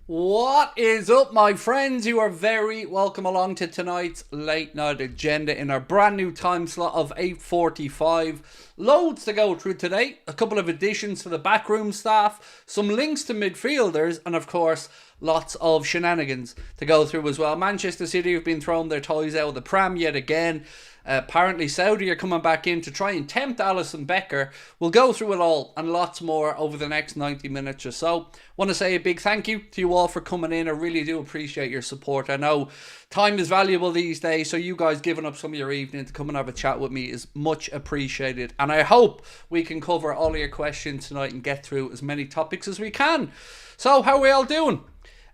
What is up, my friends? You are very welcome along to tonight's late night agenda in our brand new time slot of 8:45. Loads to go through today. A couple of additions for the backroom staff, some links to midfielders, and of course, lots of shenanigans to go through as well. Manchester City have been throwing their toys out of the pram yet again. Apparently Saudi are coming back in to try and tempt Alisson Becker. We'll go through it all and lots more over the next 90 minutes or so. Want to say a big thank you to you all for coming in. I really do appreciate your support. I know time is valuable these days, so you guys giving up some of your evening to come and have a chat with me is much appreciated. And I hope we can cover all of your questions tonight and get through as many topics as we can. So, how are we all doing?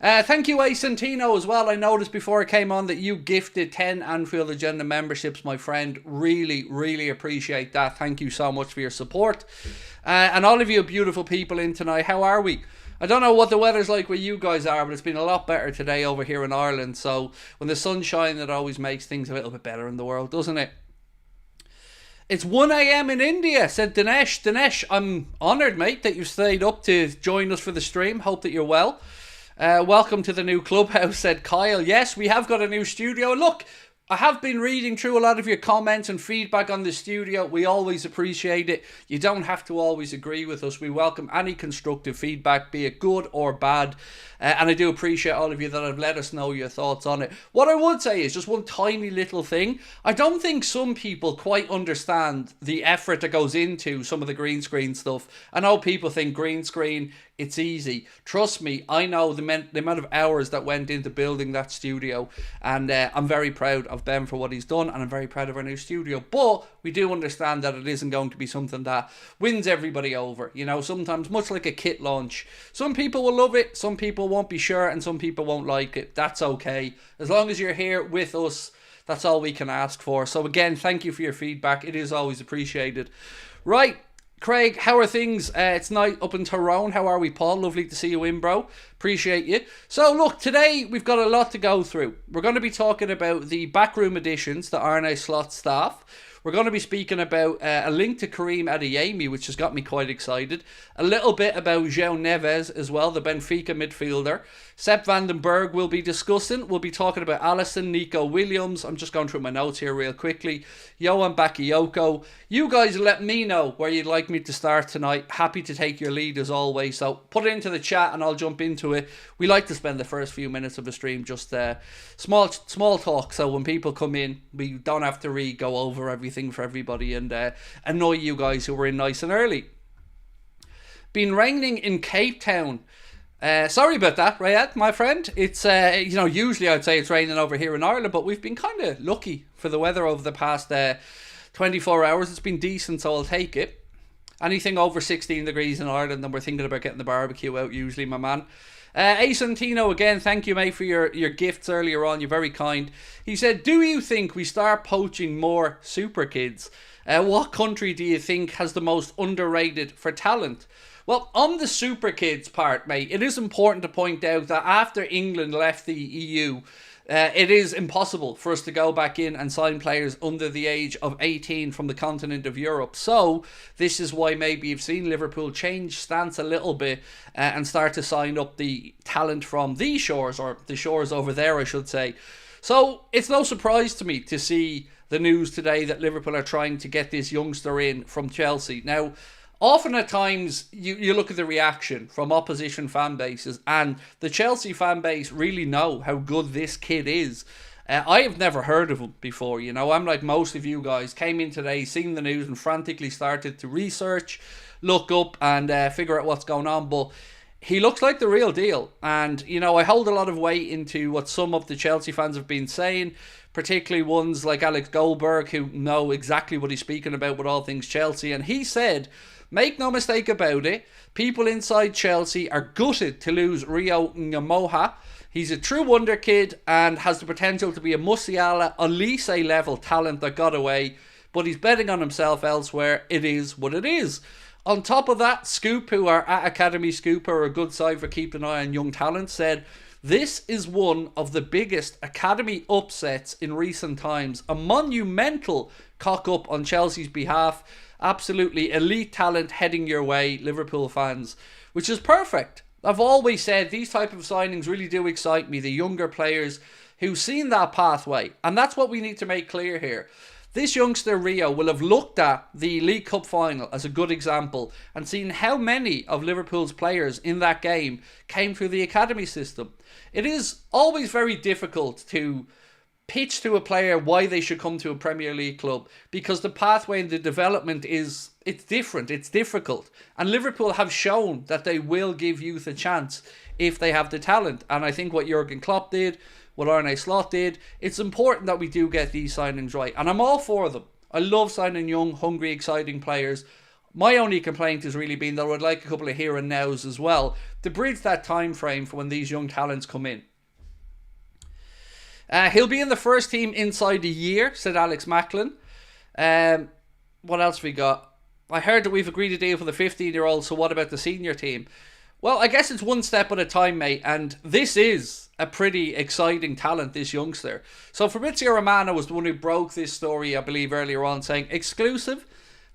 Thank you, Santino, as well. I noticed before I came on that you gifted 10 Anfield Agenda memberships, my friend. Really, really appreciate that. Thank you so much for your support. And all of you beautiful people in tonight, how are we? I don't know what the weather's like where you guys are, but it's been a lot better today over here in Ireland. So when the sun's shining, it always makes things a little bit better in the world, doesn't it? It's 1 a.m. in India, said Dinesh. Dinesh, I'm honoured, mate, that you stayed up to join us for the stream. Hope that you're well. Welcome to the new clubhouse, said Kyle. Yes, we have got a new studio. Look, I have been reading through a lot of your comments and feedback on the studio. We always appreciate it. You don't have to always agree with us. We welcome any constructive feedback, be it good or bad. And I do appreciate all of you that have let us know your thoughts on it. What I would say is just one tiny little thing. I don't think some people quite understand the effort that goes into some of the green screen stuff. I know people think green screen, it's easy. Trust me, I know the amount of hours that went into building that studio. And I'm very proud of Ben for what he's done. And I'm very proud of our new studio. But we do understand that it isn't going to be something that wins everybody over. You know, sometimes, much like a kit launch, some people will love it, some people won't be sure, and some people won't like it. That's okay. As long as you're here with us, that's all we can ask for. So again, thank you for your feedback. It is always appreciated. Right, Craig, how are things? It's night up in Tyrone. How are we, Paul? Lovely to see you in, bro. Appreciate you. So look, today we've got a lot to go through. We're going to be talking about the backroom additions, the Arne Slot staff. We're going to be speaking about a link to Karim ADEYEMI, which has got me quite excited. A little bit about Joao Neves as well, the Benfica midfielder. Sepp van den Berg will be discussing. We'll be talking about Alisson, Nico Williams. I'm just going through my notes here real quickly. Johan Bakayoko. You guys let me know where you'd like me to start tonight. Happy to take your lead as always. So put it into the chat and I'll jump into it. We like to spend the first few minutes of the stream just small talk. So when people come in, we don't have to go over everything for everybody and annoy you guys who were in nice and early. Been raining in Cape Town. Sorry about that, Rayad, my friend. It's usually I'd say it's raining over here in Ireland, but we've been kind of lucky for the weather over the past 24 hours. It's been decent, so I'll take it. Anything over 16 degrees in Ireland, and we're thinking about getting the barbecue out usually, my man. Santino, again, thank you, mate, for your gifts earlier on. You're very kind. He said, do you think we start poaching more super kids? What country do you think has the most underrated for talent? Well, on the super kids part, mate, it is important to point out that after England left the EU, it is impossible for us to go back in and sign players under the age of 18 from the continent of Europe. So this is why maybe you've seen Liverpool change stance a little bit and start to sign up the talent from these shores, or the shores over there, I should say. So it's no surprise to me to see the news today that Liverpool are trying to get this youngster in from Chelsea. Now, often at times, you look at the reaction from opposition fan bases, and the Chelsea fan base really know how good this kid is. I have never heard of him before, you know. I'm like most of you guys, came in today, seen the news, and frantically started to research, look up, and figure out what's going on. But he looks like the real deal. And, you know, I hold a lot of weight into what some of the Chelsea fans have been saying, particularly ones like Alex Goldberg, who know exactly what he's speaking about with all things Chelsea. And he said, make no mistake about it, people inside Chelsea are gutted to lose Rio Ngamoha. He's a true wonderkid and has the potential to be a Musiala, Elise level talent that got away, but he's betting on himself elsewhere. It is what it is. On top of that, Scoop, who are at Academy Scoop, are a good side for keeping an eye on young talent, said, this is one of the biggest academy upsets in recent times. A monumental cock-up on Chelsea's behalf. Absolutely elite talent heading your way, Liverpool fans. Which is perfect. I've always said these type of signings really do excite me, the younger players who've seen that pathway. And that's what we need to make clear here. This youngster Rio will have looked at the League Cup final as a good example and seen how many of Liverpool's players in that game came through the academy system. It is always very difficult to pitch to a player why they should come to a Premier League club, because the pathway and the development it's different, it's difficult. And Liverpool have shown that they will give youth a chance if they have the talent. And I think what Jurgen Klopp did, what Arne Slot did, it's important that we do get these signings right. And I'm all for them. I love signing young, hungry, exciting players. My only complaint has really been that I would like a couple of here and nows as well to bridge that time frame for when these young talents come in. He'll be in the first team inside a year, said Alex Macklin. What else we got? I heard that we've agreed a deal for the 15-year-old, so what about the senior team? Well, I guess it's one step at a time, mate, and this is a pretty exciting talent, this youngster. So Fabrizio Romano was the one who broke this story, I believe, earlier on, saying, exclusive,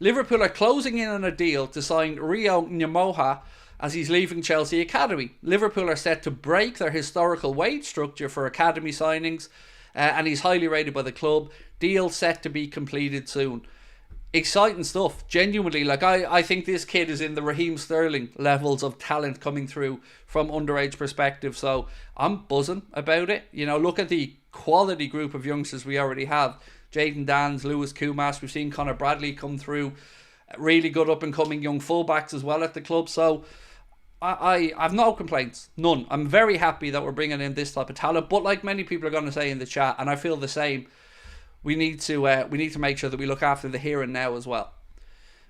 Liverpool are closing in on a deal to sign Rio Nyamoha as he's leaving Chelsea Academy. Liverpool are set to break their historical wage structure for academy signings, and he's highly rated by the club. Deal set to be completed soon. Exciting stuff, genuinely. Like I think this kid is in the Raheem Sterling levels of talent coming through from underage perspective, so I'm buzzing about it. You know, look at the quality group of youngsters we already have. Jayden Danns, Lewis Kumas, we've seen Connor Bradley come through, really good up and coming young fullbacks as well at the club, so I have no complaints, none. I'm very happy that we're bringing in this type of talent, but like many people are going to say in the chat, and I feel the same, we need to make sure that we look after the here and now as well.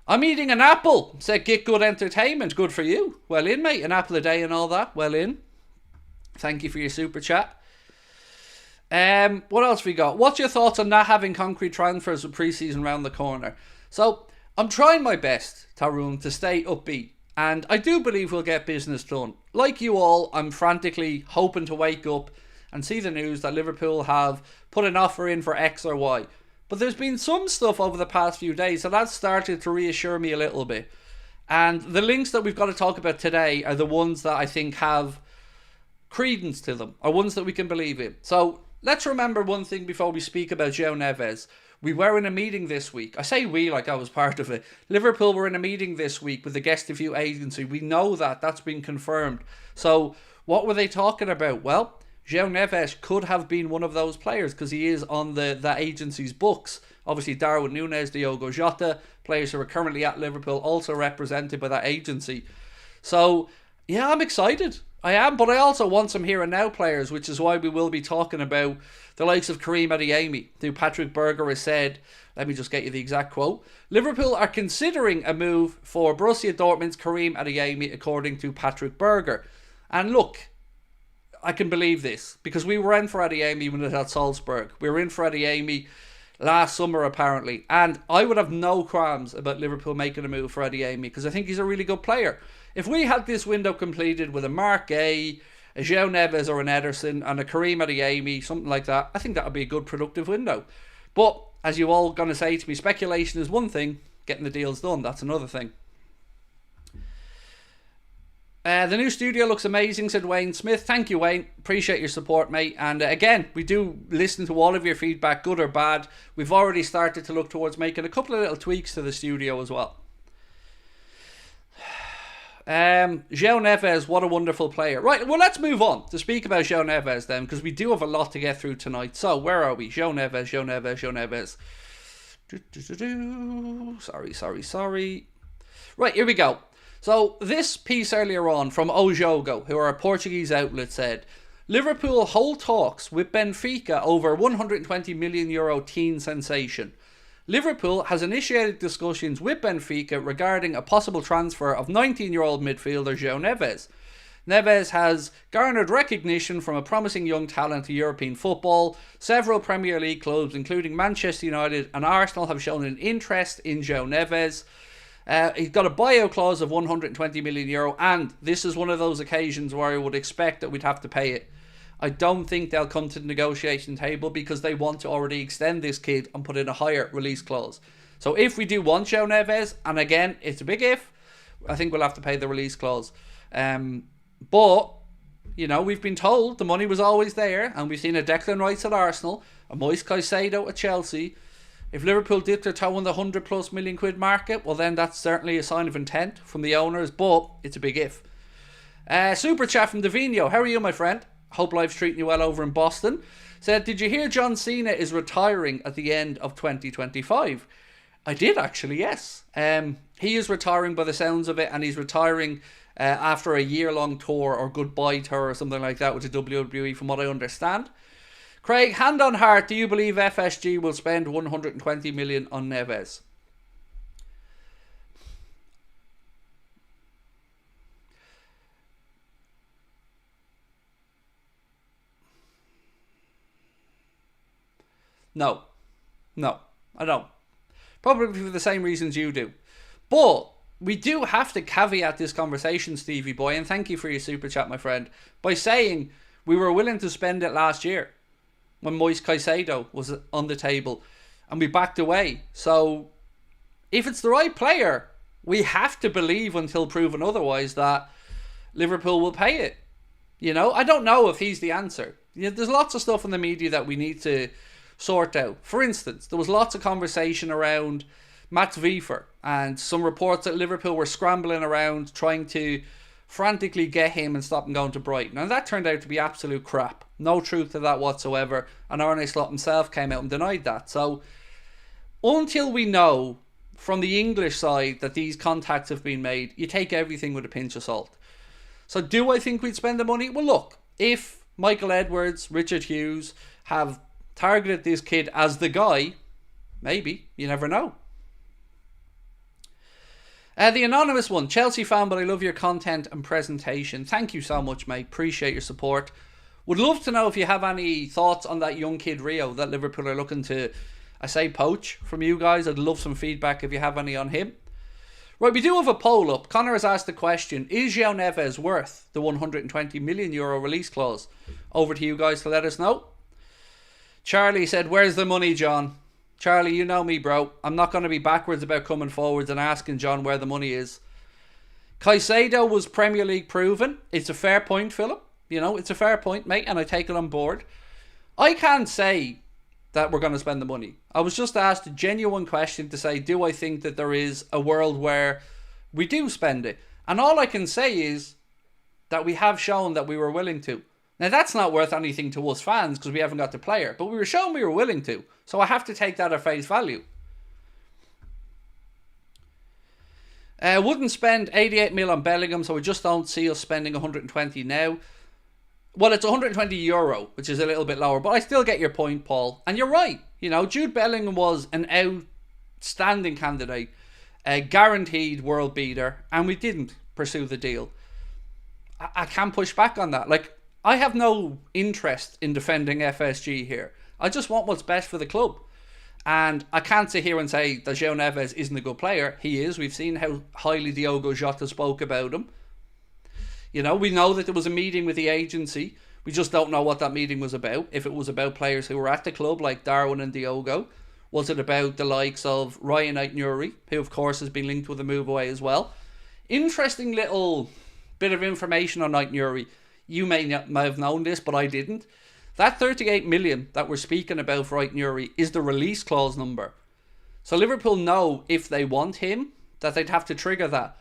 I'm eating an apple, said Get Good Entertainment. Good for you. Well in, mate. An apple a day and all that. Well in. Thank you for your super chat. What else we got? What's your thoughts on not having concrete transfers with pre-season round the corner? So I'm trying my best, Tarun, to stay upbeat, and I do believe we'll get business done. Like you all, I'm frantically hoping to wake up and see the news that Liverpool have put an offer in for X or Y. But there's been some stuff over the past few days that has started to reassure me a little bit. And the links that we've got to talk about today are the ones that I think have credence to them, are ones that we can believe in. So let's remember one thing before we speak about Joao Neves. We were in a meeting this week. I say we like I was part of it. Liverpool were in a meeting this week with the Guest of View agency. We know that. That's been confirmed. So what were they talking about? Well, Joao Neves could have been one of those players because he is on that agency's books. Obviously, Darwin Núñez, Diogo Jota, players who are currently at Liverpool, also represented by that agency. So, yeah, I'm excited. I am, but I also want some here and now players, which is why we will be talking about the likes of Karim Adeyemi, who Patrick Berger has said, let me just get you the exact quote, Liverpool are considering a move for Borussia Dortmund's Karim Adeyemi, according to Patrick Berger. And look, I can believe this, because we were in for Adeyemi when it was at Salzburg. We were in for Adeyemi last summer, apparently. And I would have no qualms about Liverpool making a move for Adeyemi, because I think he's a really good player. If we had this window completed with a Mark Gay, a Joao Neves or an Ederson, and a Karim Adeyemi, something like that, I think that would be a good, productive window. But, as you all going to say to me, speculation is one thing, getting the deals done, that's another thing. The new studio looks amazing, said Wayne Smith. Thank you, Wayne. Appreciate your support, mate. And again, we do listen to all of your feedback, good or bad. We've already started to look towards making a couple of little tweaks to the studio as well. Joao Neves, what a wonderful player. Right, well, let's move on to speak about Joao Neves then, because we do have a lot to get through tonight. So, where are we? Joao Neves, Joao Neves, Joao Neves. Sorry. Right, here we go. So, this piece earlier on from O Jogo, who are a Portuguese outlet, said, Liverpool hold talks with Benfica over €120 million teen sensation. Liverpool has initiated discussions with Benfica regarding a possible transfer of 19-year-old midfielder Joao Neves. Neves has garnered recognition from a promising young talent to European football. Several Premier League clubs, including Manchester United and Arsenal, have shown an interest in Joao Neves. He's got a buyout clause of €120 million, and this is one of those occasions where I would expect that we'd have to pay it. I don't think they'll come to the negotiation table because they want to already extend this kid and put in a higher release clause. So if we do want Joao Neves, and again, it's a big if, I think we'll have to pay the release clause. But, you know, we've been told the money was always there, and we've seen a Declan Rice at Arsenal, a Moise Caicedo at Chelsea. If Liverpool dipped their toe in the 100+ million quid market, well then that's certainly a sign of intent from the owners, but it's a big if. Super chat from Davino. How are you, my friend? Hope life's treating you well over in Boston. Said, did you hear John Cena is retiring at the end of 2025? I did actually, yes. He is retiring by the sounds of it, and he's retiring after a year-long tour or goodbye tour or something like that with the WWE, from what I understand. Craig, hand on heart, do you believe FSG will spend 120 million on Neves? No, I don't. Probably for the same reasons you do. But we do have to caveat this conversation, Stevie boy, and thank you for your super chat, my friend, by saying we were willing to spend it last year when Moise Caicedo was on the table, and we backed away. So if it's the right player, we have to believe until proven otherwise that Liverpool will pay it. You know, I don't know if he's the answer. You know, there's lots of stuff in the media that we need to sort out. For instance, there was lots of conversation around Matt Wiefer, and some reports that Liverpool were scrambling around trying to frantically get him and stop him going to Brighton. And that turned out to be absolute crap. No truth to that whatsoever. And Arne Slot himself came out and denied that. So until we know from the English side that these contacts have been made, you take everything with a pinch of salt. So do I think we'd spend the money? Well, look, if Michael Edwards, Richard Hughes have targeted this kid as the guy, maybe. You never know. The anonymous one, Chelsea fan, but I love your content and presentation. Thank you so much, mate. Appreciate your support. Would love to know if you have any thoughts on that young kid Rio that Liverpool are looking to, I say, poach from you guys. I'd love some feedback if you have any on him. Right, we do have a poll up. Connor has asked the question, is Joao Neves worth the €120 million release clause? Over to you guys to let us know. Charlie said, where's the money, John? Charlie, you know me, bro. I'm not going to be backwards about coming forwards and asking John where the money is. Caicedo was Premier League proven. It's a fair point, Philip. You know, it's a fair point, mate, and I take it on board. I can't say that we're going to spend the money. I was just asked a genuine question to say, do I think that there is a world where we do spend it? And all I can say is that we have shown that we were willing to. Now, that's not worth anything to us fans because we haven't got the player. But we were shown we were willing to. So I have to take that at face value. Wouldn't spend 88 mil on Bellingham, so we just don't see us spending 120 now. Well, it's 120 euro, which is a little bit lower. But I still get your point, Paul. And you're right. You know, Jude Bellingham was an outstanding candidate. A guaranteed world beater. And we didn't pursue the deal. I can't push back on that. Like, I have no interest in defending FSG here. I just want what's best for the club. And I can't sit here and say that Joao Neves isn't a good player. He is. We've seen how highly Diogo Jota spoke about him. You know, we know that there was a meeting with the agency. We just don't know what that meeting was about. If it was about players who were at the club like Darwin and Diogo. Was it about the likes of Ryan Aït-Nouri, who of course has been linked with a move away as well. Interesting little bit of information on Aït-Nouri. You may have known this, but I didn't. That 38 million that we're speaking about for Aït-Nouri is the release clause number. So Liverpool know if they want him that they'd have to trigger that.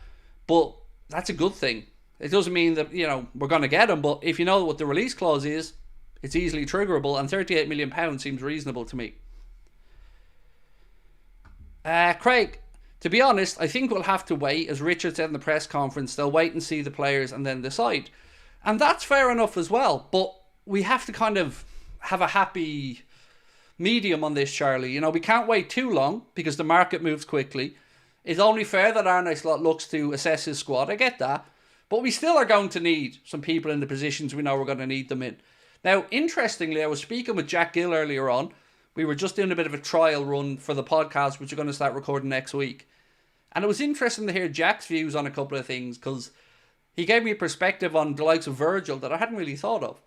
But that's a good thing. It doesn't mean that, you know, we're going to get him, but if you know what the release clause is, it's easily triggerable, and £38 million seems reasonable to me. Craig, to be honest, I think we'll have to wait. As Richard said in the press conference, they'll wait and see the players and then decide. And that's fair enough as well, but we have to kind of have a happy medium on this, Charlie. You know, we can't wait too long because the market moves quickly. It's only fair that Arne Slot looks to assess his squad. I get that. But we still are going to need some people in the positions we know we're going to need them in. Now, interestingly, I was speaking with Jack Gill earlier on. We were just doing a bit of a trial run for the podcast, which we're going to start recording next week. And it was interesting to hear Jack's views on a couple of things because he gave me a perspective on the likes of Virgil that I hadn't really thought of.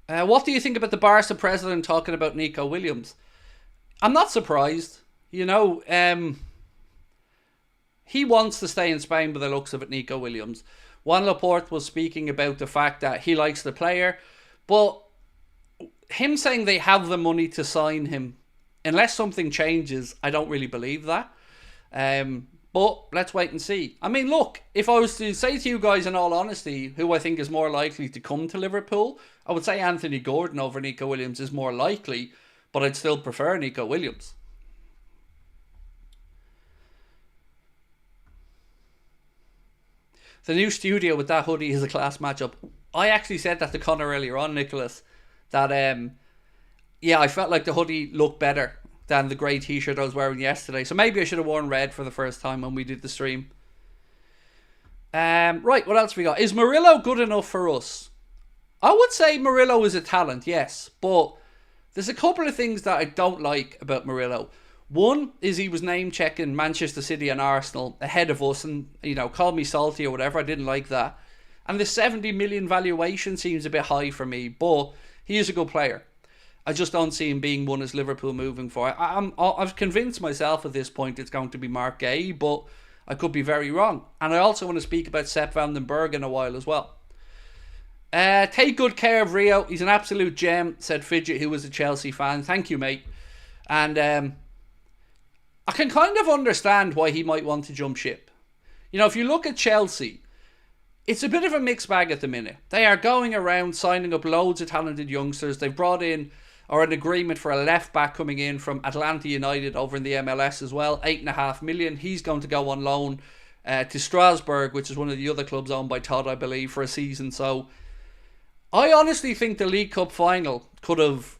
What do you think about the Barca president talking about Nico Williams? I'm not surprised. You know, he wants to stay in Spain by the looks of it, Nico Williams. Juan Laporte was speaking about the fact that he likes the player, but him saying they have the money to sign him, unless something changes, I don't really believe that. But let's wait and see. I mean, look, if I was to say to you guys in all honesty who I think is more likely to come to Liverpool, I would say Anthony Gordon over Nico Williams is more likely, but I'd still prefer Nico Williams. The new studio with that hoodie is a class matchup. I actually said that to Connor earlier on, Nicholas, that yeah, I felt like the hoodie looked better than the grey t-shirt I was wearing yesterday. So maybe I should have worn red for the first time when we did the stream. Right, what else we got? Is Murillo good enough for us? I would say Murillo is a talent, yes. But there's a couple of things that I don't like about Murillo. One is he was name-checking Manchester City and Arsenal ahead of us and, you know, called me salty or whatever. I didn't like that. And the 70 million valuation seems a bit high for me, but he is a good player. I just don't see him being one as Liverpool moving forward. I've convinced myself at this point it's going to be Mark Gay, but I could be very wrong. And I also want to speak about Sepp van den Berg in a while as well. Take good care of Rio. He's an absolute gem, said Fidget, who was a Chelsea fan. Thank you, mate. And I can kind of understand why he might want to jump ship. You know, if you look at Chelsea, it's a bit of a mixed bag at the minute. They are going around signing up loads of talented youngsters. They've brought in, or an agreement for a left back coming in from Atlanta United over in the MLS as well, 8.5 million. He's going to go on loan to Strasbourg, which is one of the other clubs owned by Todd, I believe, for a season. So I honestly think the League Cup final could have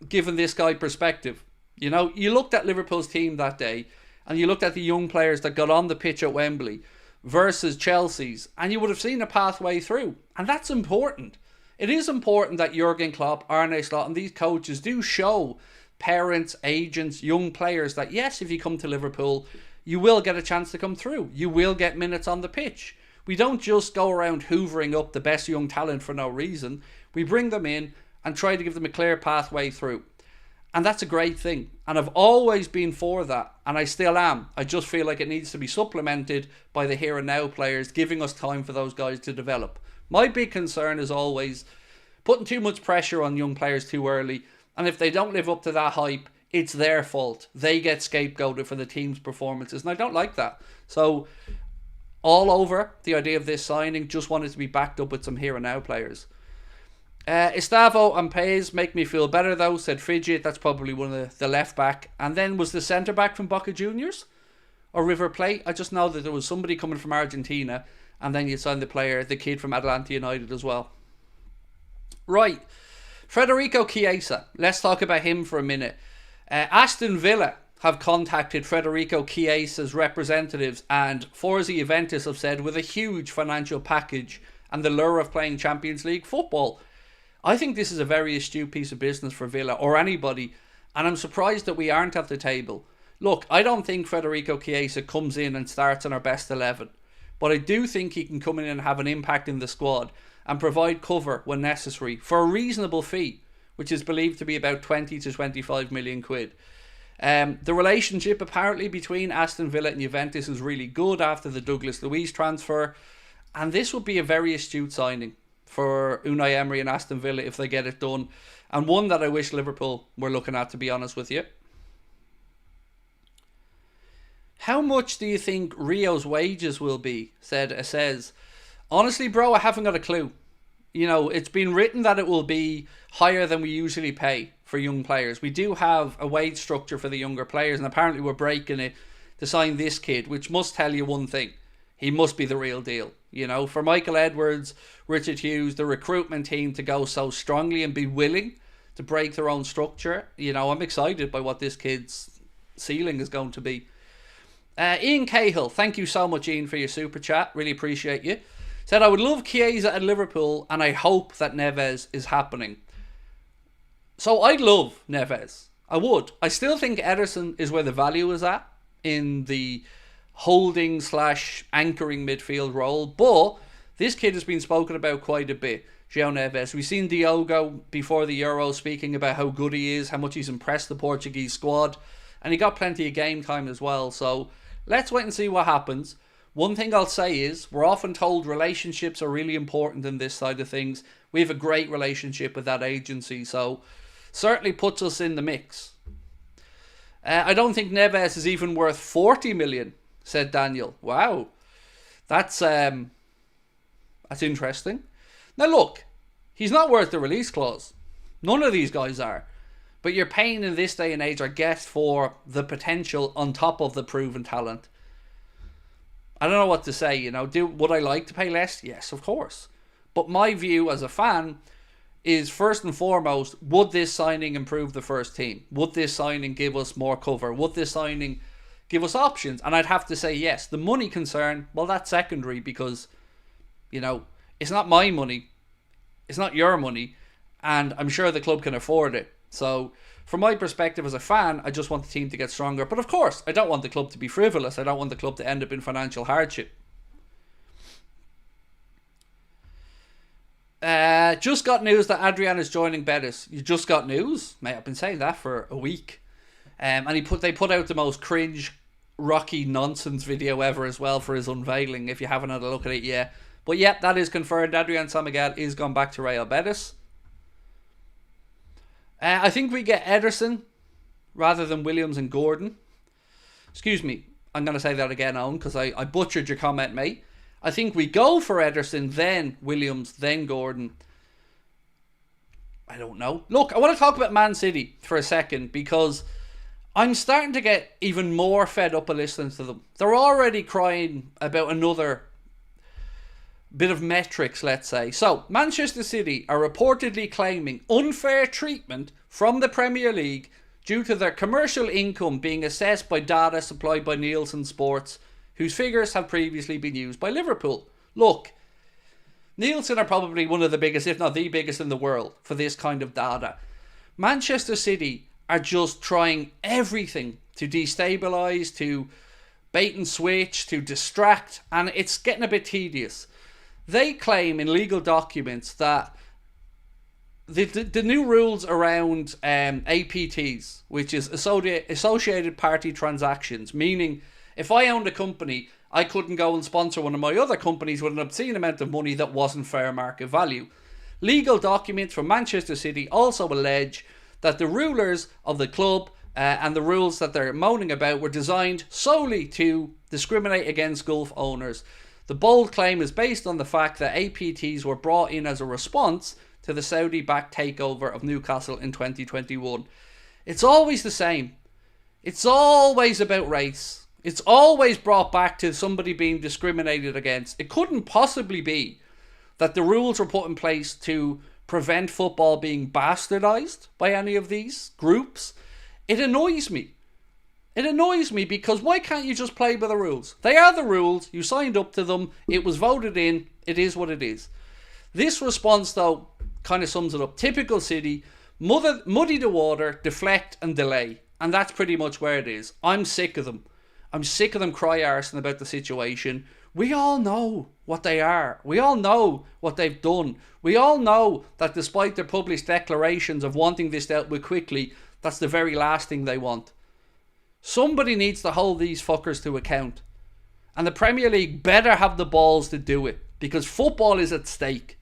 given this guy perspective. You know, you looked at Liverpool's team that day and you looked at the young players that got on the pitch at Wembley versus Chelsea's, and you would have seen a pathway through. And that's important. It is important that Jurgen Klopp, Arne Slot and these coaches do show parents, agents, young players that yes, if you come to Liverpool, you will get a chance to come through. You will get minutes on the pitch. We don't just go around hoovering up the best young talent for no reason. We bring them in and try to give them a clear pathway through. And that's a great thing. And I've always been for that. And I still am. I just feel like it needs to be supplemented by the here and now players, giving us time for those guys to develop. My big concern is always putting too much pressure on young players too early. And if they don't live up to that hype, it's their fault. They get scapegoated for the team's performances. And I don't like that. So all over the idea of this signing, just wanted to be backed up with some here and now players. Estavo and Paez make me feel better though, said Fidget. That's probably one of the left back. And then was the centre back from Boca Juniors or River Plate? I just know that there was somebody coming from Argentina, and then you signed the kid from Atlanta United as well. Right, Federico Chiesa. Let's talk about him for a minute. Aston Villa have contacted Federico Chiesa's representatives, and Forza Juventus have said with a huge financial package and the lure of playing Champions League football. I think this is a very astute piece of business for Villa or anybody, and I'm surprised that we aren't at the table. Look, I don't think Federico Chiesa comes in and starts on our best 11, but I do think he can come in and have an impact in the squad and provide cover when necessary for a reasonable fee, which is believed to be about 20 to 25 million quid. The relationship apparently between Aston Villa and Juventus is really good after the Douglas Luiz transfer, and this would be a very astute signing for Unai Emery and Aston Villa if they get it done, and one that I wish Liverpool were looking at, to be honest with you. How much do you think Rio's wages will be? Says, honestly, bro, I haven't got a clue. You know, it's been written that it will be higher than we usually pay for young players. We do have a wage structure for the younger players, and apparently we're breaking it to sign this kid, which must tell you one thing. He must be the real deal. You know, for Michael Edwards, Richard Hughes, the recruitment team to go so strongly and be willing to break their own structure, you know, I'm excited by what this kid's ceiling is going to be. Ian Cahill, thank you so much, Ian, for your super chat. Really appreciate you. Said, I would love Chiesa at Liverpool and I hope that Neves is happening. So I'd love Neves. I would. I still think Ederson is where the value is at in the holding / anchoring midfield role, but this kid has been spoken about quite a bit. Joao Neves. We've seen Diogo before the Euro speaking about how good he is, how much he's impressed the Portuguese squad, and he got plenty of game time as well. So Let's wait and see what happens. One thing I'll say is, we're often told relationships are really important in this side of things. We have a great relationship with that agency, so certainly puts us in the mix. I don't think Neves is even worth 40 million, said Daniel. Wow. That's interesting. Now look, he's not worth the release clause. None of these guys are. But you're paying in this day and age, I guess, for the potential on top of the proven talent. I don't know what to say, you know. Would I like to pay less? Yes, of course. But my view as a fan is, first and foremost, would this signing improve the first team? Would this signing give us more cover? Would this signing give us options? And I'd have to say yes. The money concern, well, that's secondary because, you know, it's not my money. It's not your money. And I'm sure the club can afford it. So, from my perspective as a fan, I just want the team to get stronger. But of course, I don't want the club to be frivolous. I don't want the club to end up in financial hardship. Just got news that Adrian is joining Betis. You just got news? Mate, I've been saying that for a week. And they put out the most cringe, rocky nonsense video ever as well for his unveiling, if you haven't had a look at it yet. But yeah, that is confirmed. Adrian San Miguel is gone back to Real Betis. I think we get Ederson rather than Williams and Gordon. Excuse me, I'm going to say that again, Owen, because I butchered your comment, mate. I think we go for Ederson, then Williams, then Gordon. I don't know. Look, I want to talk about Man City for a second, because I'm starting to get even more fed up of listening to them. They're already crying about another bit of metrics, let's say. So, Manchester City are reportedly claiming unfair treatment from the Premier League due to their commercial income being assessed by data supplied by Nielsen Sports, whose figures have previously been used by Liverpool. Look, Nielsen are probably one of the biggest, if not the biggest in the world for this kind of data. Manchester City are just trying everything to destabilise, to bait and switch, to distract, and it's getting a bit tedious. They claim in legal documents that the new rules around APTs, which is associated party transactions, meaning if I owned a company, I couldn't go and sponsor one of my other companies with an obscene amount of money that wasn't fair market value. Legal documents from Manchester City also allege that the rulers of the club and the rules that they're moaning about were designed solely to discriminate against Gulf owners. The bold claim is based on the fact that APTs were brought in as a response to the Saudi-backed takeover of Newcastle in 2021. It's always the same. It's always about race. It's always brought back to somebody being discriminated against. It couldn't possibly be that the rules were put in place to prevent football being bastardized by any of these groups. It annoys me. It annoys me because why can't you just play by the rules? They are the rules. You signed up to them. It was voted in. It is what it is. This response, though, kind of sums it up. Typical City, muddy the water, deflect and delay. And that's pretty much where it is. I'm sick of them. I'm sick of them cry-arsing about the situation. We all know what they are. We all know what they've done. We all know that despite their published declarations of wanting this dealt with quickly, that's the very last thing they want. Somebody needs to hold these fuckers to account. And the Premier League better have the balls to do it, because football is at stake.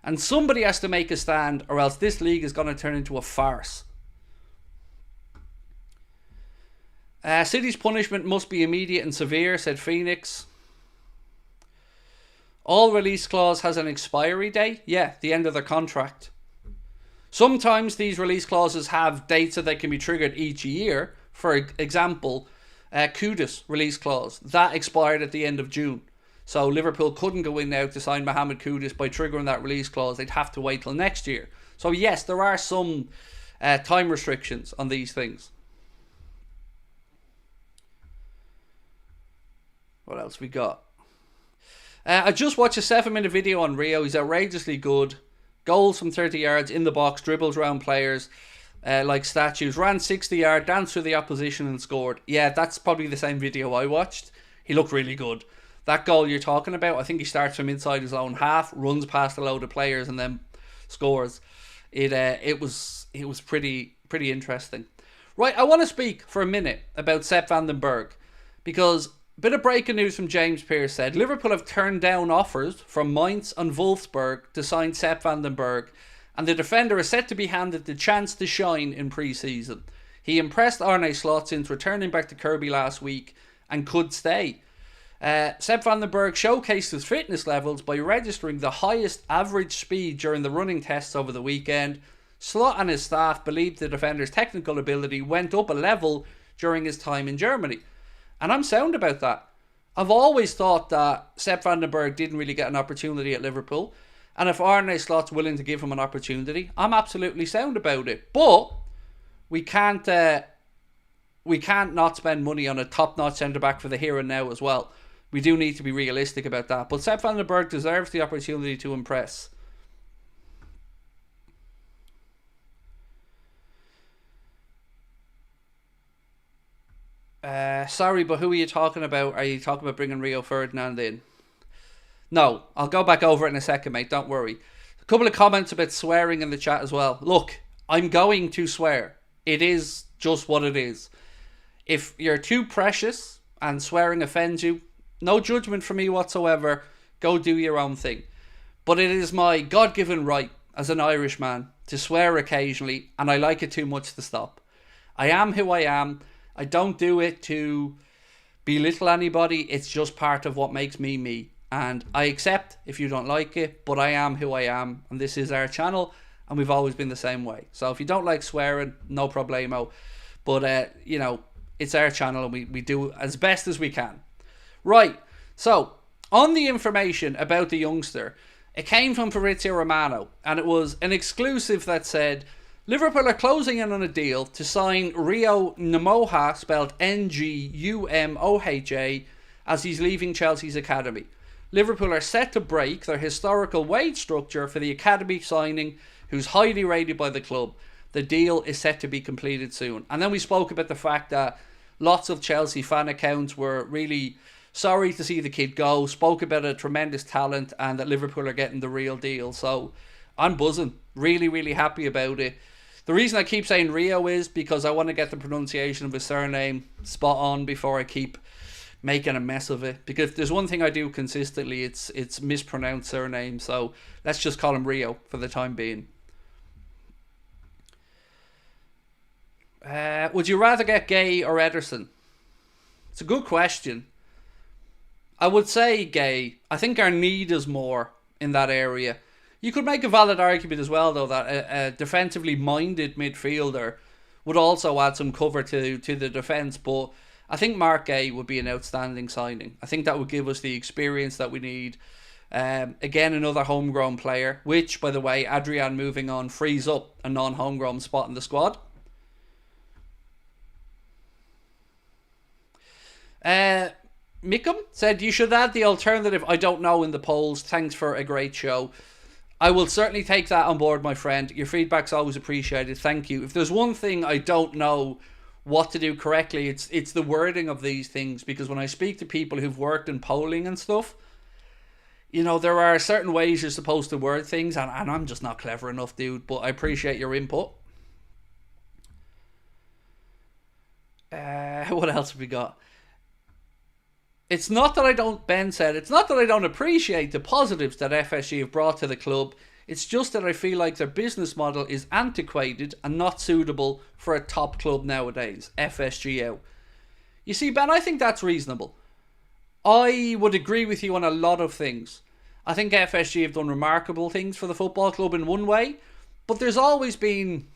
And somebody has to make a stand, or else this league is going to turn into a farce. City's punishment must be immediate and severe, said Phoenix. All release clause has an expiry date. Yeah, the end of their contract. Sometimes these release clauses have dates that they can be triggered each year. For example, Kudus release clause. That expired at the end of June. So Liverpool couldn't go in now to sign Mohamed Kudus by triggering that release clause. They'd have to wait till next year. So yes, there are some time restrictions on these things. What else we got? I just watched a 7-minute video on Rio. He's outrageously good. Goals from 30 yards in the box, dribbles around players like statues. Ran 60 yards, danced through the opposition and scored. Yeah, that's probably the same video I watched. He looked really good. That goal you're talking about, I think he starts from inside his own half, runs past a load of players and then scores. It was pretty interesting. Right, I want to speak for a minute about Sepp van den Berg, because bit of breaking news from James Pearce said, Liverpool have turned down offers from Mainz and Wolfsburg to sign Sepp Berg, and the defender is set to be handed the chance to shine in pre-season. He impressed Arne Slot since returning back to Kirby last week and could stay. Sepp Berg showcased his fitness levels by registering the highest average speed during the running tests over the weekend. Slot and his staff believed the defender's technical ability went up a level during his time in Germany. And I'm sound about that. I've always thought that Sepp Berg didn't really get an opportunity at Liverpool. And if Arne Slot's willing to give him an opportunity, I'm absolutely sound about it. But we can't not spend money on a top-notch centre-back for the here and now as well. We do need to be realistic about that. But Sepp Berg deserves the opportunity to impress. Sorry, but who are you talking about? Are you talking about bringing Rio Ferdinand in? No, I'll go back over it in a second, mate. Don't worry. A couple of comments about swearing in the chat as well. Look, I'm going to swear. It is just what it is. If you're too precious and swearing offends you, no judgment from me whatsoever. Go do your own thing. But it is my God-given right as an Irishman to swear occasionally, and I like it too much to stop. I am who I am. I don't do it to belittle anybody. It's just part of what makes me me. And I accept if you don't like it, but I am who I am. And this is our channel, and we've always been the same way. So if you don't like swearing, no problemo. But, you know, it's our channel, and we do as best as we can. Right, so on the information about the youngster, it came from Fabrizio Romano, and it was an exclusive that said, Liverpool are closing in on a deal to sign Rio Ngumoha, spelled Ngumoha, as he's leaving Chelsea's academy. Liverpool are set to break their historical wage structure for the academy signing, who's highly rated by the club. The deal is set to be completed soon. And then we spoke about the fact that lots of Chelsea fan accounts were really sorry to see the kid go, spoke about a tremendous talent, and that Liverpool are getting the real deal. So I'm buzzing. Really, really happy about it. The reason I keep saying Rio is because I want to get the pronunciation of his surname spot on before I keep making a mess of it. Because if there's one thing I do consistently, it's mispronounced surname. So let's just call him Rio for the time being. Would you rather get Gay or Ederson? It's a good question. I would say Gay. I think our need is more in that area. You could make a valid argument as well, though, that a defensively minded midfielder would also add some cover to the defence. But I think Mark Gay would be an outstanding signing. I think that would give us the experience that we need. Again, another homegrown player, which, by the way, Adrian moving on frees up a non-homegrown spot in the squad. Mickham said, you should add the alternative I don't know in the polls. Thanks for a great show. I will certainly take that on board, my friend. Your feedback's always appreciated. Thank you. If there's one thing I don't know what to do correctly, it's the wording of these things. Because when I speak to people who've worked in polling and stuff, you know, there are certain ways you're supposed to word things. And I'm just not clever enough, dude. But I appreciate your input. What else have we got? It's not that I don't, Ben said, it's not that I don't appreciate the positives that FSG have brought to the club. It's just that I feel like their business model is antiquated and not suitable for a top club nowadays. FSG out. You see, Ben, I think that's reasonable. I would agree with you on a lot of things. I think FSG have done remarkable things for the football club in one way, but there's always been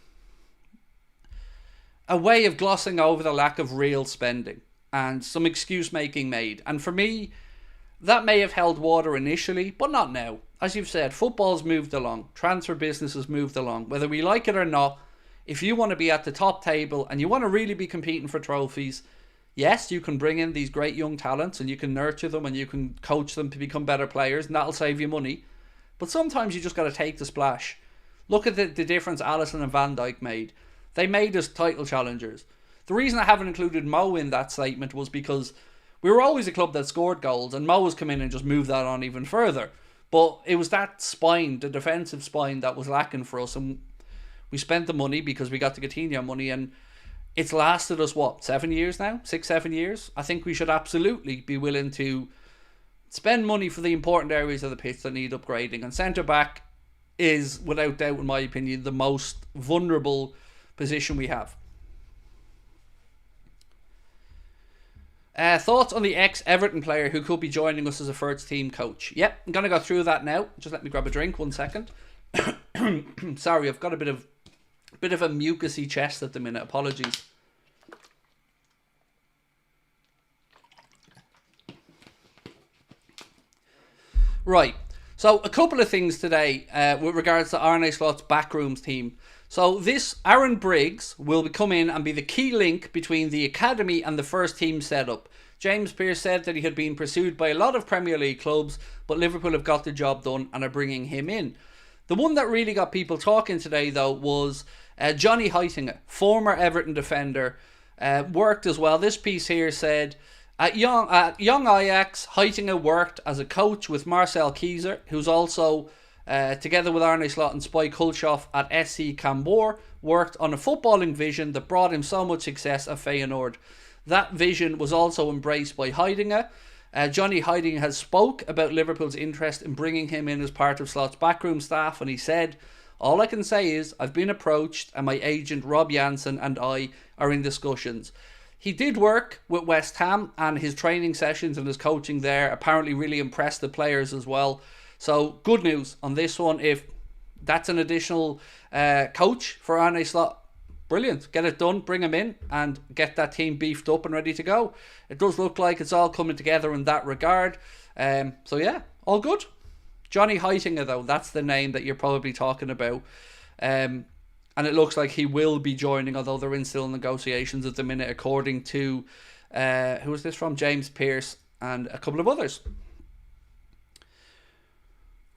a way of glossing over the lack of real spending and some excuse making made. And for me, that may have held water initially, but not now. As you've said, football's moved along. Transfer business has moved along. Whether we like it or not, if you want to be at the top table and you want to really be competing for trophies, yes, you can bring in these great young talents and you can nurture them and you can coach them to become better players, and that'll save you money. But sometimes you just got to take the splash. Look at the difference Alisson and Van Dijk made. They made us title challengers. The reason I haven't included Mo in that statement was because we were always a club that scored goals, and Mo has come in and just moved that on even further. But it was that spine, the defensive spine, that was lacking for us, and we spent the money because we got the Coutinho money, and It's lasted us, what, 7 years now? 6, 7 years? I think we should absolutely be willing to spend money for the important areas of the pitch that need upgrading. And centre-back is, without doubt, in my opinion, the most vulnerable position we have. Thoughts on the ex-Everton player who could be joining us as a first team coach? Yep, I'm going to go through that now. Just let me grab a drink, 1 second. Sorry, I've got a bit of a mucusy chest at the minute. Apologies. Right, so a couple of things today with regards to Arne Slot's Backrooms team. So this Aaron Briggs will come in and be the key link between the academy and the first team setup. James Pearce said that he had been pursued by a lot of Premier League clubs, but Liverpool have got the job done and are bringing him in. The one that really got people talking today, though, was Johnny Heitinga, former Everton defender, worked as well. This piece here said, At young Ajax, Heitinga worked as a coach with Marcel Kieser, who's also, together with Arne Slot and Spike Hulshoff at SC Cambuur, worked on a footballing vision that brought him so much success at Feyenoord. That vision was also embraced by Heitinga. Johnny Heitinga has spoke about Liverpool's interest in bringing him in as part of Slot's backroom staff, and he said, "All I can say is I've been approached and my agent Rob Jansen and I are in discussions." He did work with West Ham, and his training sessions and his coaching there apparently really impressed the players as well. So good news on this one. If that's an additional coach for Arne Slot, brilliant. Get it done, bring him in and get that team beefed up and ready to go. It does look like it's all coming together in that regard. So yeah, all good. Johnny Heitinga, though, that's the name that you're probably talking about. And it looks like he will be joining, although they're in still negotiations at the minute, according to, who is this from? James Pearce and a couple of others.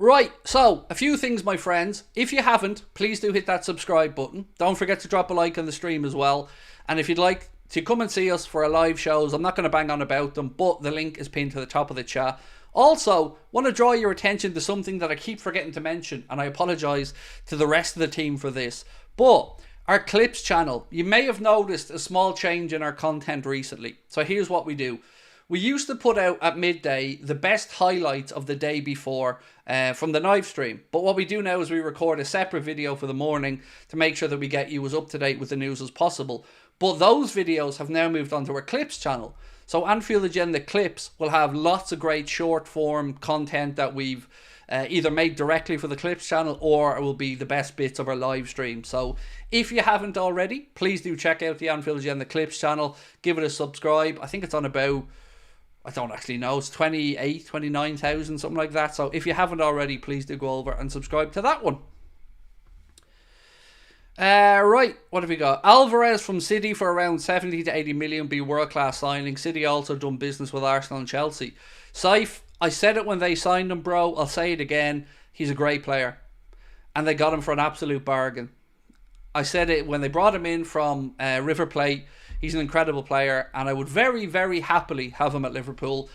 Right, so a few things, my friends. If you haven't, please do hit that subscribe button. Don't forget to drop a like on the stream as well. And if you'd like to come and see us for our live shows, I'm not going to bang on about them, but the link is pinned to the top of the chat. Also, want to draw your attention to something that I keep forgetting to mention, and I apologise to the rest of the team for this. But our clips channel, you may have noticed a small change in our content recently. So here's what we do. We used to put out at midday the best highlights of the day before from the live stream. But what we do now is we record a separate video for the morning to make sure that we get you as up to date with the news as possible. But those videos have now moved onto our clips channel. So Anfield Agenda clips will have lots of great short form content that we've either made directly for the clips channel, or it will be the best bits of our live stream. So if you haven't already, please do check out the Anfield Agenda clips channel. Give it a subscribe. I think it's on about, I don't actually know, it's 28, 29,000, something like that. So if you haven't already, please do go over and subscribe to that one. Right, what have we got? Alvarez from City for around 70 to 80 million, be world-class signing. City also done business with Arsenal and Chelsea. Saif, I said it when they signed him, bro. I'll say it again. He's a great player. And they got him for an absolute bargain. I said it when they brought him in from River Plate. He's an incredible player, and I would very, very happily have him at Liverpool.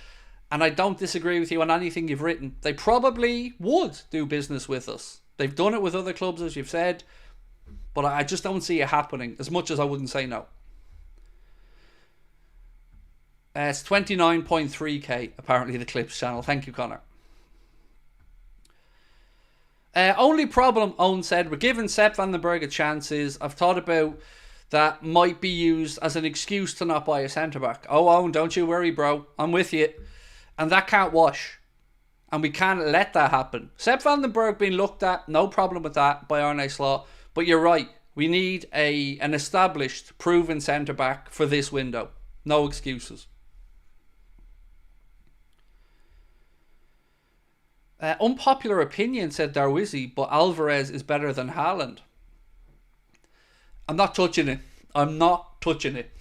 And I don't disagree with you on anything you've written. They probably would do business with us. They've done it with other clubs, as you've said. But I just don't see it happening, as much as I wouldn't say no. It's 29.3k, apparently, the Clips channel. Thank you, Connor. Only problem, Owen said, we're giving Sepp van den Berg a chances. I've thought about that might be used as an excuse to not buy a centre-back. Oh, Owen, don't you worry, bro. I'm with you. And that can't wash. And we can't let that happen. Sepp van den Berg being looked at, no problem with that, by Arne Slot. But you're right. We need an established, proven centre-back for this window. No excuses. Unpopular opinion, said Darwizi, but Alvarez is better than Haaland. I'm not touching it. I'm not touching it.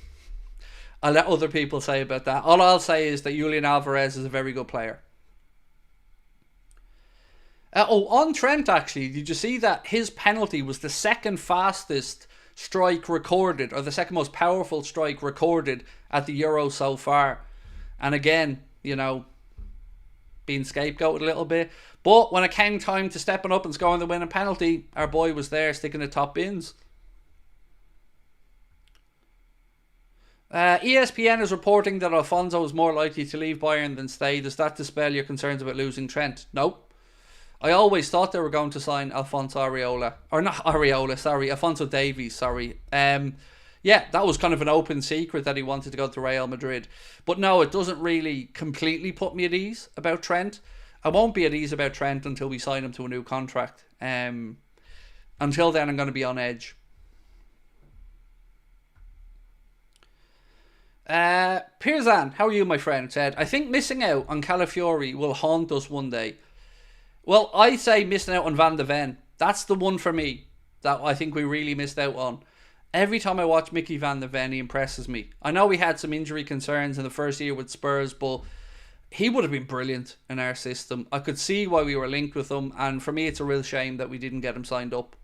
I'll let other people say about that. All I'll say is that Julian Alvarez is a very good player. On Trent, actually, did you see that his penalty was the second fastest strike recorded, or the second most powerful strike recorded at the Euro so far? And again, you know, being scapegoated a little bit. But when it came time to stepping up and scoring the winning penalty, our boy was there sticking the top bins. ESPN is reporting that Alfonso is more likely to leave Bayern than stay. Does that dispel your concerns about losing Trent? No. I always thought they were going to sign Alfonso Areola. Or not Areola, sorry. Alfonso Davies, sorry. Yeah, that was kind of an open secret that he wanted to go to Real Madrid. But no, it doesn't really completely put me at ease about Trent. I won't be at ease about Trent until we sign him to a new contract. Until then, I'm going to be on edge. Pirzan, how are you, my friend? Said, I think missing out on Calafiori will haunt us one day. Well, I say missing out on Van de Ven. That's the one for me that I think we really missed out on. Every time I watch Mickey Van de Ven, he impresses me. I know we had some injury concerns in the first year with Spurs, but he would have been brilliant in our system. I could see why we were linked with him, and for me it's a real shame that we didn't get him signed up.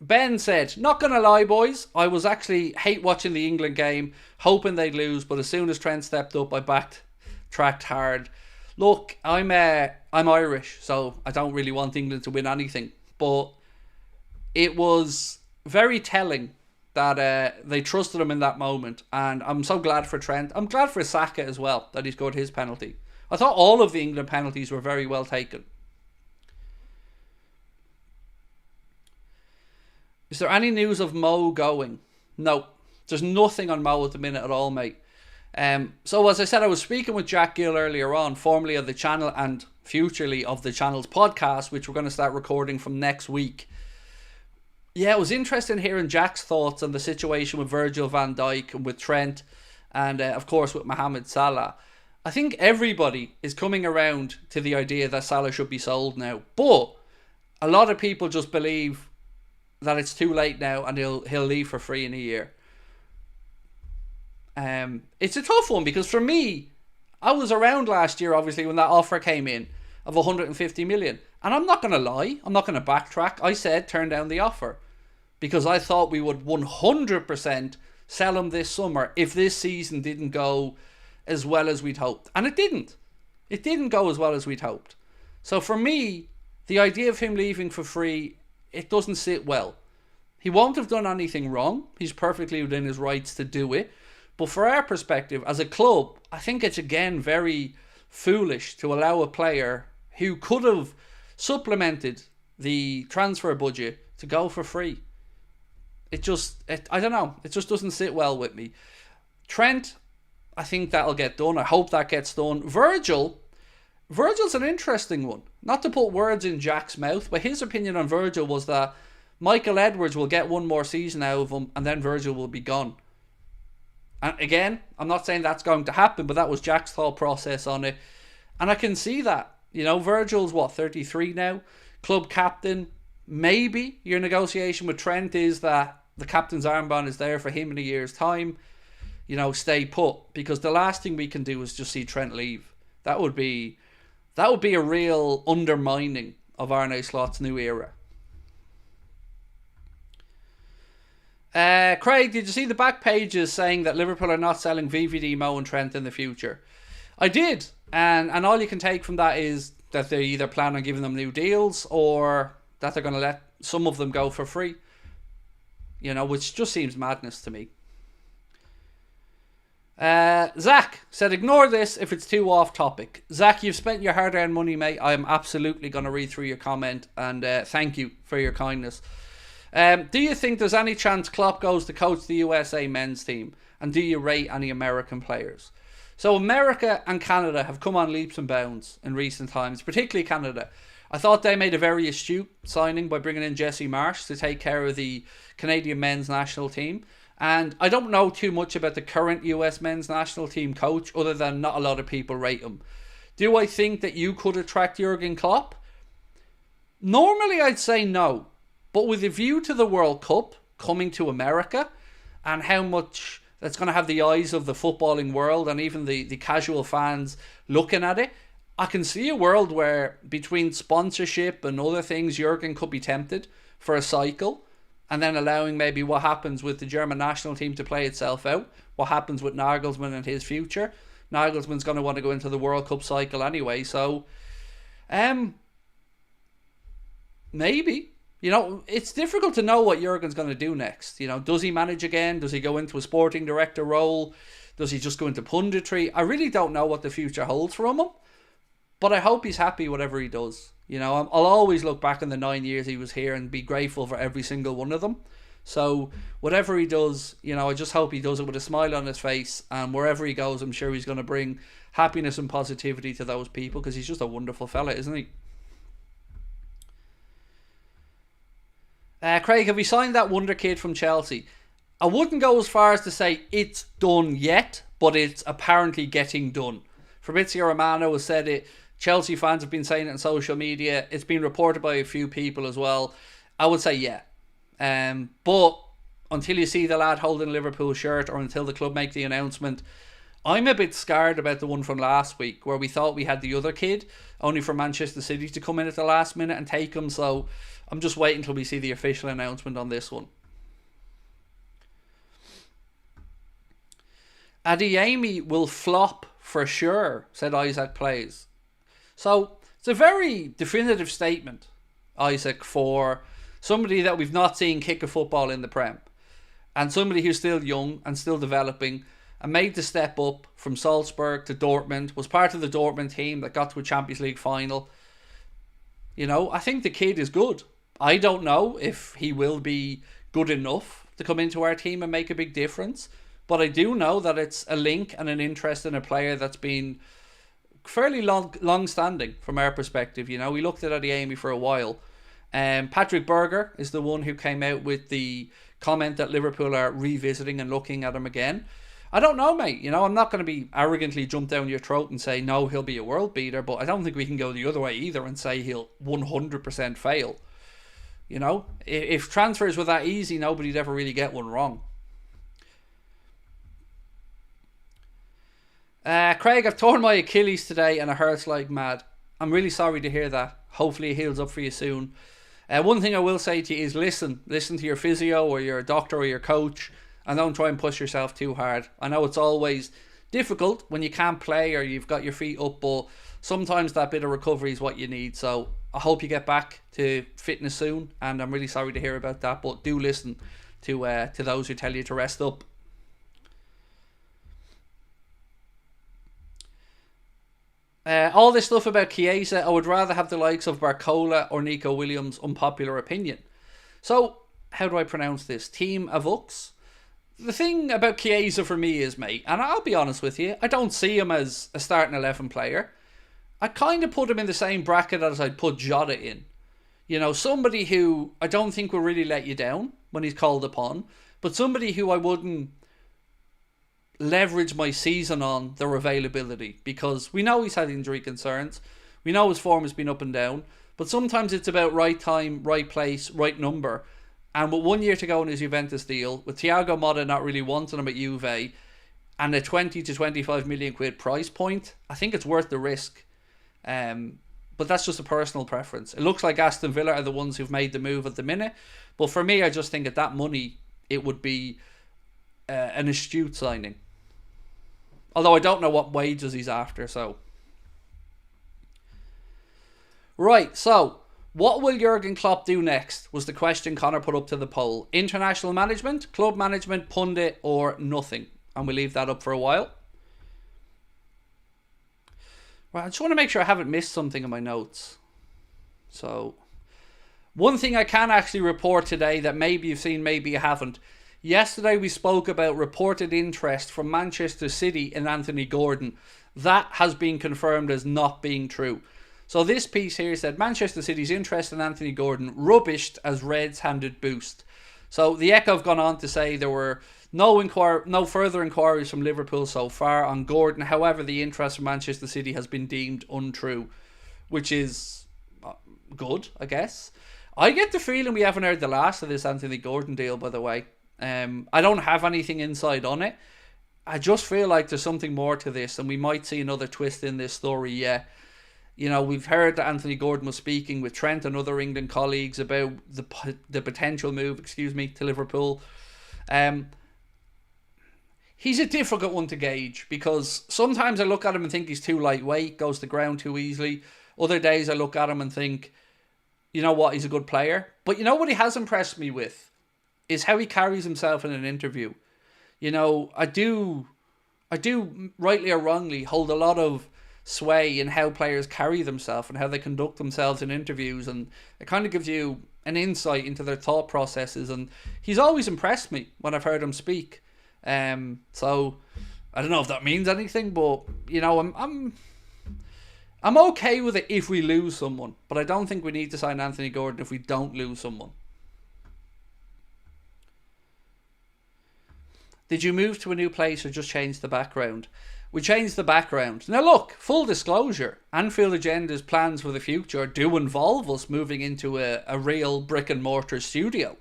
Ben said, not gonna lie boys, I was actually hate watching the England game, hoping they'd lose, but as soon as Trent stepped up I backtracked hard. Look, I'm Irish, so I don't really want England to win anything, but it was very telling that they trusted him in that moment, and I'm so glad for Trent. I'm glad for Saka as well that he scored his penalty. I thought all of the England penalties were very well taken. Is there any news of Mo going? No, there's nothing on Mo at the minute at all, mate. So as I said, I was speaking with Jack Gill earlier on, formerly of the channel and futurely of the channel's podcast, which we're going to start recording from next week. Yeah, it was interesting hearing Jack's thoughts on the situation with Virgil van Dijk and with Trent and of course with Mohamed Salah. I think everybody is coming around to the idea that Salah should be sold now, but a lot of people just believe that it's too late now and he'll leave for free in a year. It's a tough one because for me, I was around last year obviously when that offer came in of 150 million, and I'm not going to lie, I'm not going to backtrack. I said turn down the offer because I thought we would 100% sell him this summer if this season didn't go as well as we'd hoped, and it didn't go as well as we'd hoped. So for me, the idea of him leaving for free, it doesn't sit well. He won't have done anything wrong. He's perfectly within his rights to do it. But for our perspective, as a club, I think it's again very foolish to allow a player who could have supplemented the transfer budget to go for free. I don't know. It just doesn't sit well with me. Trent, I think that'll get done. I hope that gets done. Virgil's an interesting one. Not to put words in Jack's mouth, but his opinion on Virgil was that Michael Edwards will get one more season out of him and then Virgil will be gone. And again, I'm not saying that's going to happen, but that was Jack's thought process on it. And I can see that. You know, Virgil's 33 now, club captain. Maybe your negotiation with Trent is that the captain's armband is there for him in a year's time. You know, stay put. Because the last thing we can do is just see Trent leave. That would be a real undermining of Arne Slot's new era. Craig, did you see the back pages saying that Liverpool are not selling VVD, Mo and Trent in the future? I did, and all you can take from that is that they either plan on giving them new deals or that they're going to let some of them go for free. You know, which just seems madness to me. Zach said, ignore this if it's too off topic. Zach, you've spent your hard-earned money, mate. I am absolutely going to read through your comment, and thank you for your kindness. Do you think there's any chance Klopp goes to coach the USA men's team? And do you rate any American players? So America and Canada have come on leaps and bounds in recent times, particularly Canada. I thought they made a very astute signing by bringing in Jesse Marsh to take care of the Canadian men's national team. And I don't know too much about the current US men's national team coach other than not a lot of people rate him. Do I think that you could attract Jurgen Klopp? Normally I'd say no. But with a view to the World Cup coming to America and how much that's going to have the eyes of the footballing world and even the casual fans looking at it, I can see a world where between sponsorship and other things, Jurgen could be tempted for a cycle and then allowing maybe what happens with the German national team to play itself out, what happens with Nagelsmann and his future. Nagelsmann's going to want to go into the World Cup cycle anyway, so maybe. You know, it's difficult to know what Jurgen's going to do next. You know, does he manage again? Does he go into a sporting director role? Does he just go into punditry? I really don't know what the future holds for him. But I hope he's happy whatever he does. You know, I'll always look back on the 9 years he was here and be grateful for every single one of them. So whatever he does, you know, I just hope he does it with a smile on his face. And wherever he goes, I'm sure he's going to bring happiness and positivity to those people, because he's just a wonderful fella, isn't he? Craig, have we signed that wonder kid from Chelsea? I wouldn't go as far as to say it's done yet, but it's apparently getting done. Fabrizio Romano has said it. Chelsea fans have been saying it on social media. It's been reported by a few people as well. I would say yeah. But until you see the lad holding a Liverpool shirt, or until the club make the announcement, I'm a bit scared about the one from last week where we thought we had the other kid, only for Manchester City to come in at the last minute and take him. So I'm just waiting until we see the official announcement on this one. ADEYEMI will flop for sure, said Isaac Plays. So it's a very definitive statement, Isaac, for somebody that we've not seen kick a football in the Prem, and somebody who's still young and still developing, and made the step up from Salzburg to Dortmund, was part of the Dortmund team that got to a Champions League final. You know, I think the kid is good. I don't know if he will be good enough to come into our team and make a big difference, but I do know that it's a link and an interest in a player that's been fairly long-standing from our perspective. You know, we looked at ADEYEMI for a while. Patrick Berger is the one who came out with the comment that Liverpool are revisiting and looking at him again. I don't know, mate. You know, I'm not going to be arrogantly jump down your throat and say, no, he'll be a world beater, but I don't think we can go the other way either and say he'll 100% fail. You know, if transfers were that easy, nobody'd ever really get one wrong. Craig, I've torn my Achilles today and it hurts like mad. I'm really sorry to hear that. Hopefully it heals up for you soon. One thing I will say to you is listen to your physio or your doctor or your coach, and don't try and push yourself too hard. I know it's always difficult when you can't play or you've got your feet up, but sometimes that bit of recovery is what you need. So I hope you get back to fitness soon, and I'm really sorry to hear about that, but do listen to those who tell you to rest up. All this stuff about Chiesa, I would rather have the likes of Barcola or Nico Williams. Unpopular opinion. So, how do I pronounce this? Team Avux? The thing about Chiesa for me is, mate, and I'll be honest with you, I don't see him as a starting 11 player. I kind of put him in the same bracket as I'd put Jota in. You know, somebody who I don't think will really let you down when he's called upon, but somebody who I wouldn't leverage my season on their availability, because we know he's had injury concerns, we know his form has been up and down, but sometimes it's about right time, right place, right number. And with 1 year to go in his Juventus deal, with Thiago Motta not really wanting him at Juve, and a 20 to 25 million quid price point, I think it's worth the risk. But that's just a personal preference. It looks like Aston Villa are the ones who've made the move at the minute, but for me, I just think at that money it would be an astute signing. Although I don't know what wages he's after, so. Right, so what will Jurgen Klopp do next was the question Connor put up to the poll. International management, club management, pundit, or nothing. And we'll leave that up for a while. Right, I just want to make sure I haven't missed something in my notes. So, one thing I can actually report today that maybe you've seen, maybe you haven't. Yesterday we spoke about reported interest from Manchester City in Anthony Gordon. That has been confirmed as not being true. So this piece here said Manchester City's interest in Anthony Gordon rubbished as Reds handed boost. So the Echo have gone on to say there were no further inquiries from Liverpool so far on Gordon. However, the interest from Manchester City has been deemed untrue, which is good, I guess. I get the feeling we haven't heard the last of this Anthony Gordon deal, by the way. I don't have anything inside on it. I just feel like there's something more to this, and we might see another twist in this story. Yeah, you know, we've heard that Anthony Gordon was speaking with Trent and other England colleagues about the potential move, to Liverpool. He's a difficult one to gauge, because sometimes I look at him and think he's too lightweight, goes to ground too easily. Other days I look at him and think you know what, he's a good player. But you know what he has impressed me with is how he carries himself in an interview. You know, I do rightly or wrongly hold a lot of sway in how players carry themselves and how they conduct themselves in interviews, and it kind of gives you an insight into their thought processes. And he's always impressed me when I've heard him speak. So I don't know if that means anything, but you know, I'm okay with it if we lose someone, but I don't think we need to sign Anthony Gordon if we don't lose someone. Did you move to a new place or just change the background? We changed the background. Now look, full disclosure, Anfield Agenda's plans for the future do involve us moving into a real brick and mortar studio.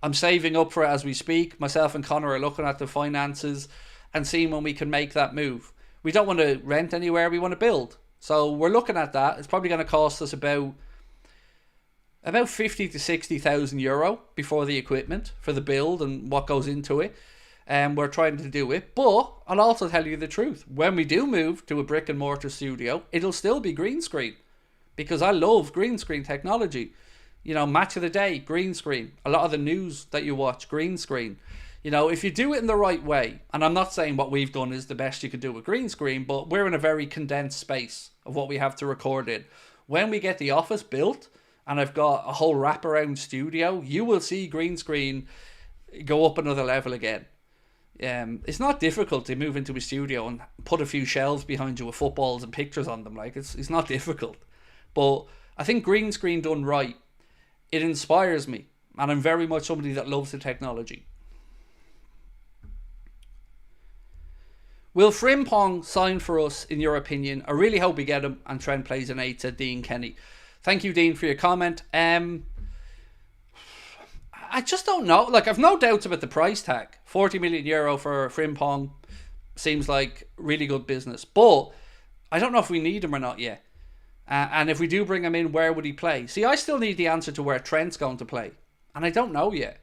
I'm saving up for it as we speak. Myself and Connor are looking at the finances and seeing when we can make that move. We don't want to rent anywhere, we want to build. So we're looking at that. It's probably going to cost us about 50 to 60,000 euro before the equipment for the build and what goes into it. And we're trying to do it. But I'll also tell you the truth. When we do move to a brick and mortar studio, it'll still be green screen. Because I love green screen technology. You know, match of the day, green screen. A lot of the news that you watch, green screen. You know, if you do it in the right way, and I'm not saying what we've done is the best you could do with green screen, but we're in a very condensed space of what we have to record in. When we get the office built, and I've got a whole wraparound studio, you will see green screen go up another level again. It's not difficult to move into a studio and put a few shelves behind you with footballs and pictures on them. Like, it's not difficult. But I think green screen done right, it inspires me. And I'm very much somebody that loves the technology. Will Frimpong sign for us, in your opinion? I really hope we get him and Trent plays an 8, said Dean Kenny. Thank you, Dean, for your comment. I just don't know. Like, I've no doubts about the price tag. 40 million euro for Frimpong seems like really good business. But I don't know if we need him or not yet. And if we do bring him in, where would he play? See, I still need the answer to where Trent's going to play. And I don't know yet.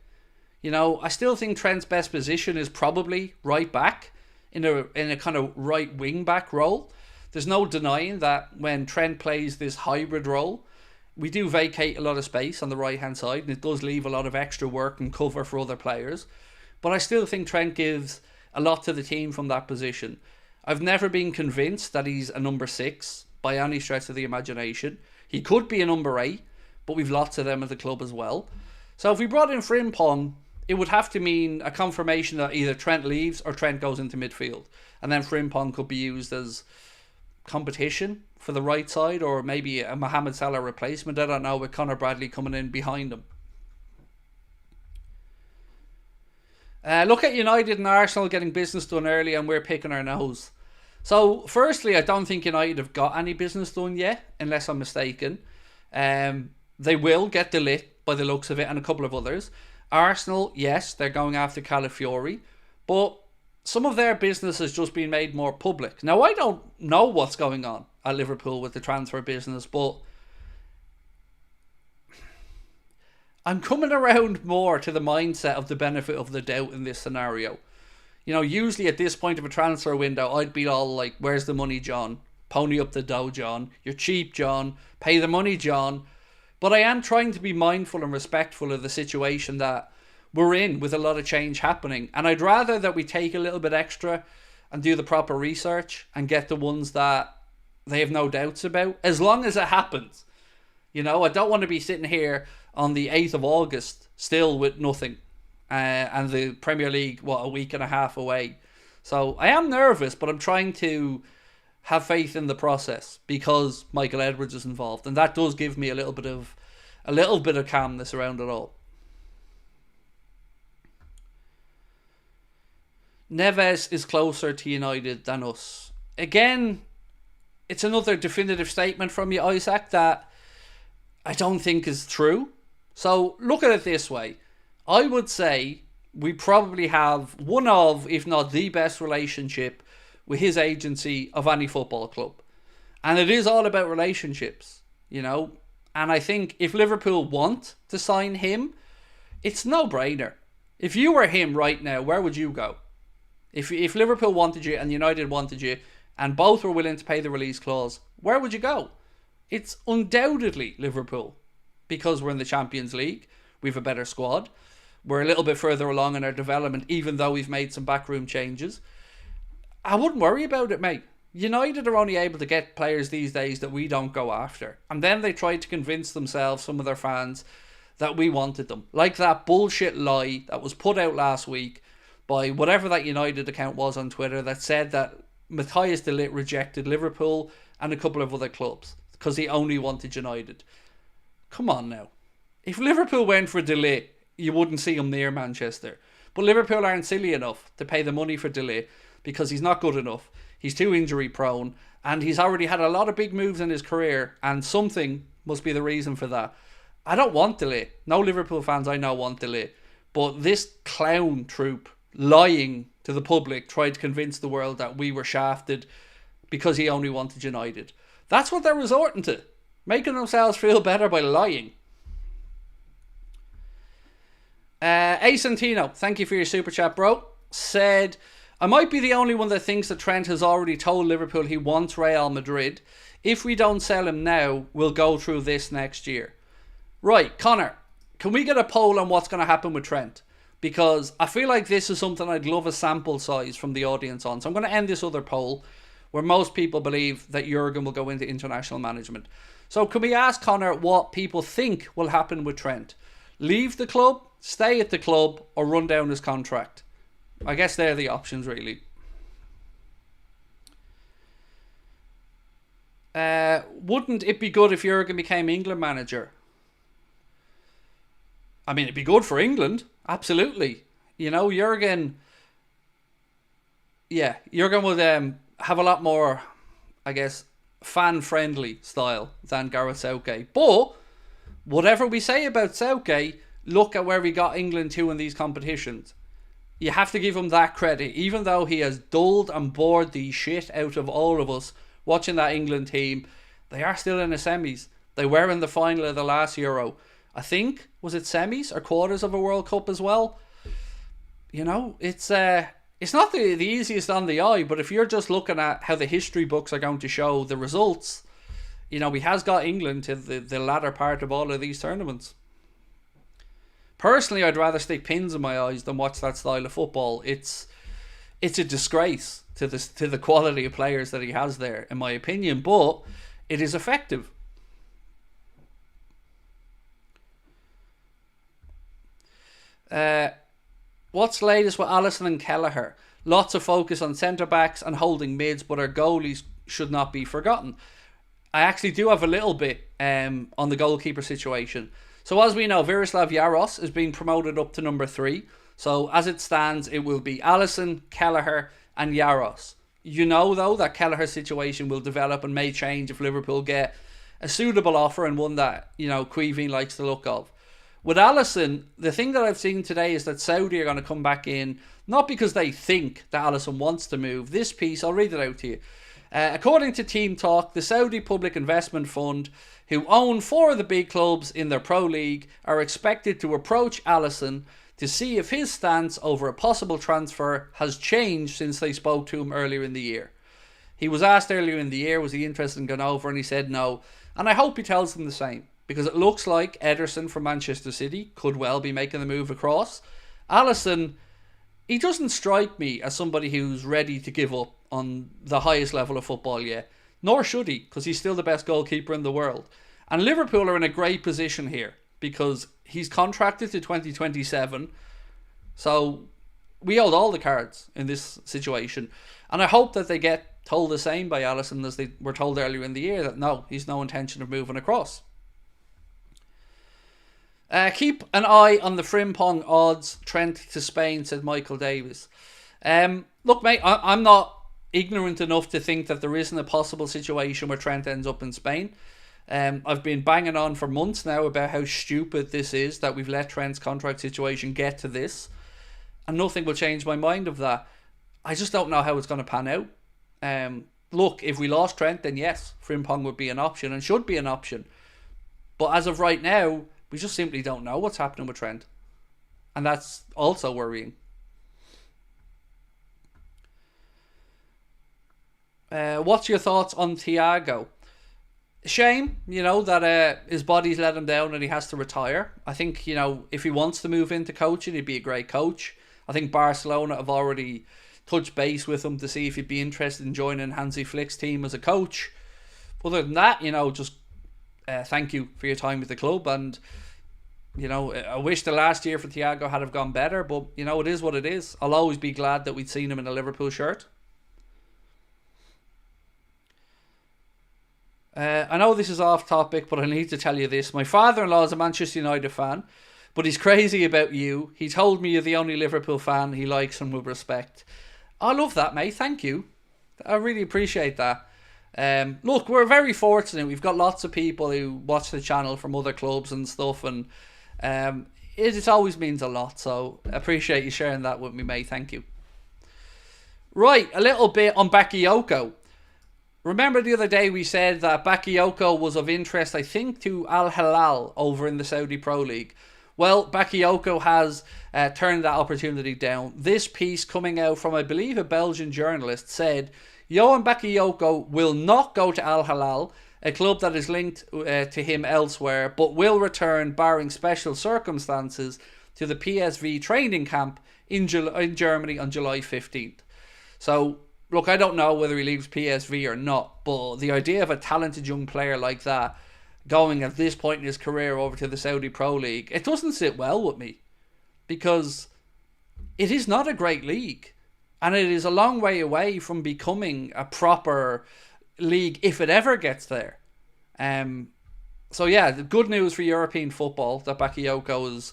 You know, I still think Trent's best position is probably right back in a kind of right wing back role. There's no denying that when Trent plays this hybrid role, we do vacate a lot of space on the right hand side, and it does leave a lot of extra work and cover for other players. But I still think Trent gives a lot to the team from that position. I've never been convinced that he's a number 6 by any stretch of the imagination. He could be a number 8, but we've lots of them at the club as well. So if we brought in Frimpong, it would have to mean a confirmation that either Trent leaves or Trent goes into midfield. And then Frimpong could be used as competition for the right side, or maybe a Mohamed Salah replacement. I don't know, with Conor Bradley coming in behind him. Look at United and Arsenal getting business done early, and we're picking our nose. So, firstly, I don't think United have got any business done yet, unless I'm mistaken. They will get De Ligt by the looks of it, and a couple of others. Arsenal, yes, they're going after Calafiori, but some of their business has just been made more public. Now, I don't know what's going on at Liverpool with the transfer business, but I'm coming around more to the mindset of the benefit of the doubt in this scenario. You know, usually at this point of a transfer window, I'd be all like, where's the money, John? Pony up the dough, John. You're cheap, John. Pay the money, John. But I am trying to be mindful and respectful of the situation that we're in, with a lot of change happening. And I'd rather that we take a little bit extra and do the proper research and get the ones that they have no doubts about, as long as it happens. You know, I don't want to be sitting here on the 8th of August still with nothing. And the Premier League, a week and a half away. So I am nervous, but I'm trying to have faith in the process because Michael Edwards is involved. And that does give me a little bit of calmness around it all. Neves is closer to United than us. Again, it's another definitive statement from you, Isaac, that I don't think is true. So look at it this way. I would say we probably have one of, if not the best relationship with his agency of any football club. And it is all about relationships, you know. And I think if Liverpool want to sign him, it's no-brainer. If you were him right now, where would you go? If Liverpool wanted you and United wanted you, and both were willing to pay the release clause, where would you go? It's undoubtedly Liverpool. because we're in the Champions League. We have a better squad. We're a little bit further along in our development, even though we've made some backroom changes. I wouldn't worry about it, mate. United are only able to get players these days that we don't go after. And then they tried to convince themselves, some of their fans, that we wanted them. Like that bullshit lie that was put out last week by whatever that United account was on Twitter that said that Matthias de Ligt rejected Liverpool and a couple of other clubs because he only wanted United. Come on now. If Liverpool went for de Ligt, you wouldn't see him near Manchester. But Liverpool aren't silly enough to pay the money for de Ligt because he's not good enough. He's too injury prone and he's already had a lot of big moves in his career, and something must be the reason for that. I don't want de Ligt. No Liverpool fans I know want de Ligt. But this clown troupe lying to the public tried to convince the world that we were shafted because he only wanted United. That's what they're resorting to. Making themselves feel better by lying. Santino, thank you for your super chat, bro. Said, I might be the only one that thinks that Trent has already told Liverpool he wants Real Madrid. If we don't sell him now, we'll go through this next year. Right, Connor, can we get a poll on what's going to happen with Trent? Because I feel like this is something I'd love a sample size from the audience on. So I'm going to end this other poll where most people believe that Jurgen will go into international management. So can we ask Connor what people think will happen with Trent? Leave the club, stay at the club, or run down his contract? I guess they're the options, really. Wouldn't it be good if Jurgen became England manager? I mean, it'd be good for England. Absolutely. You know, Jurgen would have a lot more, I guess, fan-friendly style than Gareth Southgate. But whatever we say about Southgate, look at where we got England to in these competitions. You have to give him that credit, even though he has dulled and bored the shit out of all of us watching that England team. They are still in the semis. They were in the final of the last Euro. I think, was it semis or quarters of a World Cup as well? You know, it's not the easiest on the eye, but if you're just looking at how the history books are going to show the results, you know, he has got England to the latter part of all of these tournaments. Personally, I'd rather stick pins in my eyes than watch that style of football. It's a disgrace to the quality of players that he has there, in my opinion, but it is effective. What's latest with Alisson and Kelleher? Lots of focus on centre-backs and holding mids, but our goalies should not be forgotten. I actually do have a little bit on the goalkeeper situation. So as we know, Miroslav Jaros is being promoted up to number 3. So as it stands, it will be Alisson, Kelleher and Jaros. You know, though, that Kelleher's situation will develop and may change if Liverpool get a suitable offer and one that, you know, Queeveen likes the look of. With Alisson, the thing that I've seen today is that Saudi are going to come back in, not because they think that Alisson wants to move. This piece, I'll read it out to you. According to Team Talk, the Saudi Public Investment Fund, who own 4 of the big clubs in their Pro League, are expected to approach Alisson to see if his stance over a possible transfer has changed since they spoke to him earlier in the year. He was asked earlier in the year, was he interested in going over, and he said no. And I hope he tells them the same, because it looks like Ederson from Manchester City could well be making the move across. Alisson, he doesn't strike me as somebody who's ready to give up on the highest level of football yet. Nor should he, because he's still the best goalkeeper in the world. And Liverpool are in a great position here, because he's contracted to 2027. So we hold all the cards in this situation. And I hope that they get told the same by Alisson as they were told earlier in the year, that no, he's no intention of moving across. Keep an eye on the Frimpong odds. Trent to Spain, said Michael Davis. Look, mate, I'm not ignorant enough to think that there isn't a possible situation where Trent ends up in Spain. I've been banging on for months now about how stupid this is, that we've let Trent's contract situation get to this, and nothing will change my mind of that. I just don't know how it's going to pan out. Look, if we lost Trent, then yes, Frimpong would be an option and should be an option. But as of right now, we just simply don't know what's happening with Trent. And that's also worrying. What's your thoughts on Thiago? Shame, that his body's let him down and he has to retire. I think, if he wants to move into coaching, he'd be a great coach. I think Barcelona have already touched base with him to see if he'd be interested in joining Hansi Flick's team as a coach. Other than that, just thank you for your time with the club. And, I wish the last year for Thiago had have gone better, but, it is what it is. I'll always be glad that we'd seen him in a Liverpool shirt. I know this is off topic, but I need to tell you this. My father-in-law is a Manchester United fan, but he's crazy about you. He told me you're the only Liverpool fan he likes and will respect. I love that, mate. Thank you. I really appreciate that. Look, we're very fortunate. We've got lots of people who watch the channel from other clubs and stuff, and it always means a lot. So I appreciate you sharing that with me, mate. Thank you. Right, a little bit on Bakayoko. Remember the other day we said that Bakayoko was of interest, I think, to Al Hilal over in the Saudi Pro League. Well, Bakayoko has turned that opportunity down. This piece coming out from, I believe, a Belgian journalist said, Johan Bakayoko will not go to Al Hilal, a club that is linked to him elsewhere, but will return, barring special circumstances, to the PSV training camp in Germany on July 15th. So, look, I don't know whether he leaves PSV or not, but the idea of a talented young player like that going at this point in his career over to the Saudi Pro League, it doesn't sit well with me, because it is not a great league, and it is a long way away from becoming a proper league if it ever gets there. So yeah, the good news for European football that Bakayoko has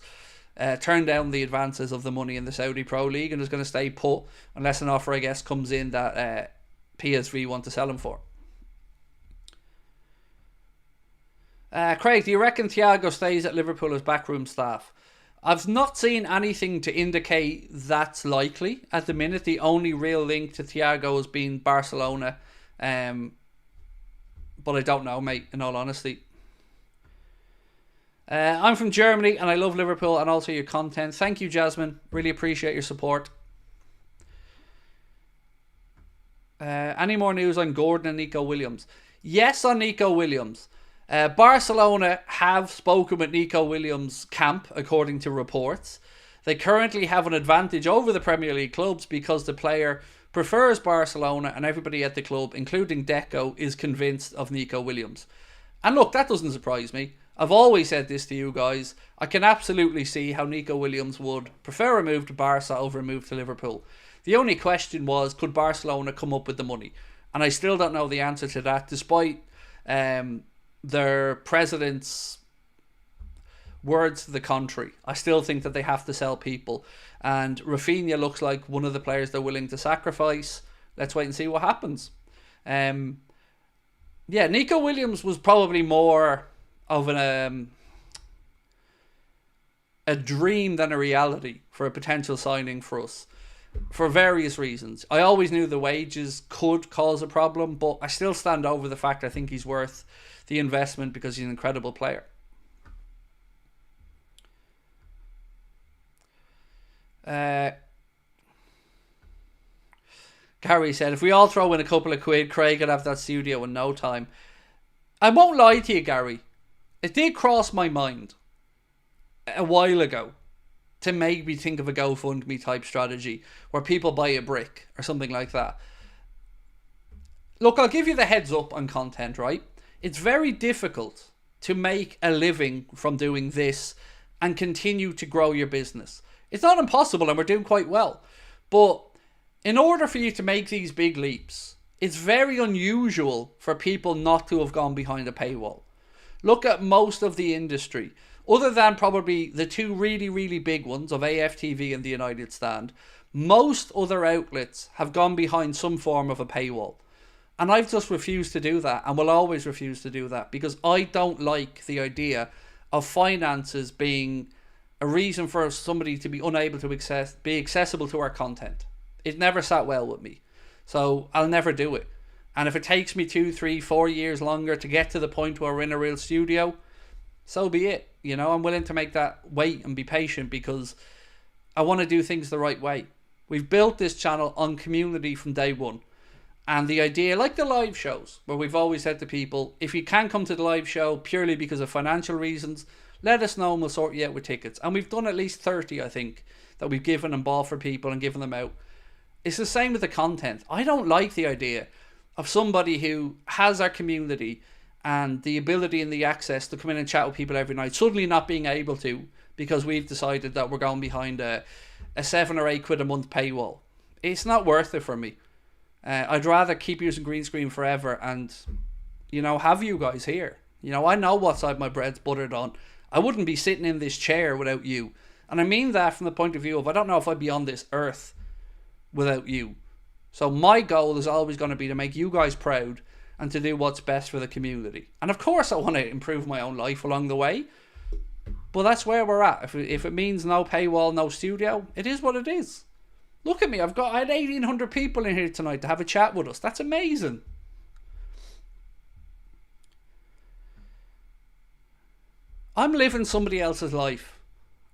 turned down the advances of the money in the Saudi Pro League and is going to stay put unless an offer, I guess, comes in that PSV want to sell him for. Craig, do you reckon Thiago stays at Liverpool as backroom staff? I've not seen anything to indicate that's likely at the minute. The only real link to Thiago has been Barcelona. But I don't know, mate, in all honesty. I'm from Germany and I love Liverpool and also your content. Thank you, Jasmine. Really appreciate your support. Any more news on Gordon and Nico Williams? Yes, on Nico Williams. Barcelona have spoken with Nico Williams' camp, according to reports. They currently have an advantage over the Premier League clubs because the player prefers Barcelona and everybody at the club, including Deco, is convinced of Nico Williams. And look, that doesn't surprise me. I've always said this to you guys. I can absolutely see how Nico Williams would prefer a move to Barca over a move to Liverpool. The only question was, could Barcelona come up with the money? And I still don't know the answer to that, despite their president's words to the contrary. I still think that they have to sell people. And Rafinha looks like one of the players they're willing to sacrifice. Let's wait and see what happens. Yeah, Nico Williams was probably more of a dream than a reality for a potential signing for us, for various reasons. I always knew the wages could cause a problem, but I still stand over the fact I think he's worth the investment because he's an incredible player. Gary said, if we all throw in a couple of quid, Craig could have that studio in no time. I won't lie to you, Gary. It did cross my mind a while ago to make me think of a GoFundMe type strategy where people buy a brick or something like that. Look, I'll give you the heads up on content, right? It's very difficult to make a living from doing this and continue to grow your business. It's not impossible and we're doing quite well. But in order for you to make these big leaps, it's very unusual for people not to have gone behind a paywall. Look at most of the industry. Other than probably the two really, really big ones of AFTV and the United Stand, most other outlets have gone behind some form of a paywall. And I've just refused to do that and will always refuse to do that because I don't like the idea of finances being a reason for somebody to be unable to be accessible to our content. It never sat well with me. So I'll never do it. And if it takes me 2, 3, 4 years longer to get to the point where we're in a real studio, so be it. You know, I'm willing to make that wait and be patient because I want to do things the right way. We've built this channel on community from day one. And the idea, like the live shows, where we've always said to people, if you can't come to the live show purely because of financial reasons, let us know and we'll sort you out with tickets. And we've done at least 30, I think, that we've given and bought for people and given them out. It's the same with the content. I don't like the idea of somebody who has our community and the ability and the access to come in and chat with people every night suddenly not being able to because we've decided that we're going behind a 7 or 8 quid a month paywall. It's not worth it for me. I'd rather keep using green screen forever and, have you guys here. I know what side my bread's buttered on. I wouldn't be sitting in this chair without you. And I mean that from the point of view of I don't know if I'd be on this earth without you. So my goal is always going to be to make you guys proud and to do what's best for the community. And of course I want to improve my own life along the way. But that's where we're at. If it means no paywall, no studio, it is what it is. Look at me, I had 1,800 people in here tonight to have a chat with us. That's amazing. I'm living somebody else's life.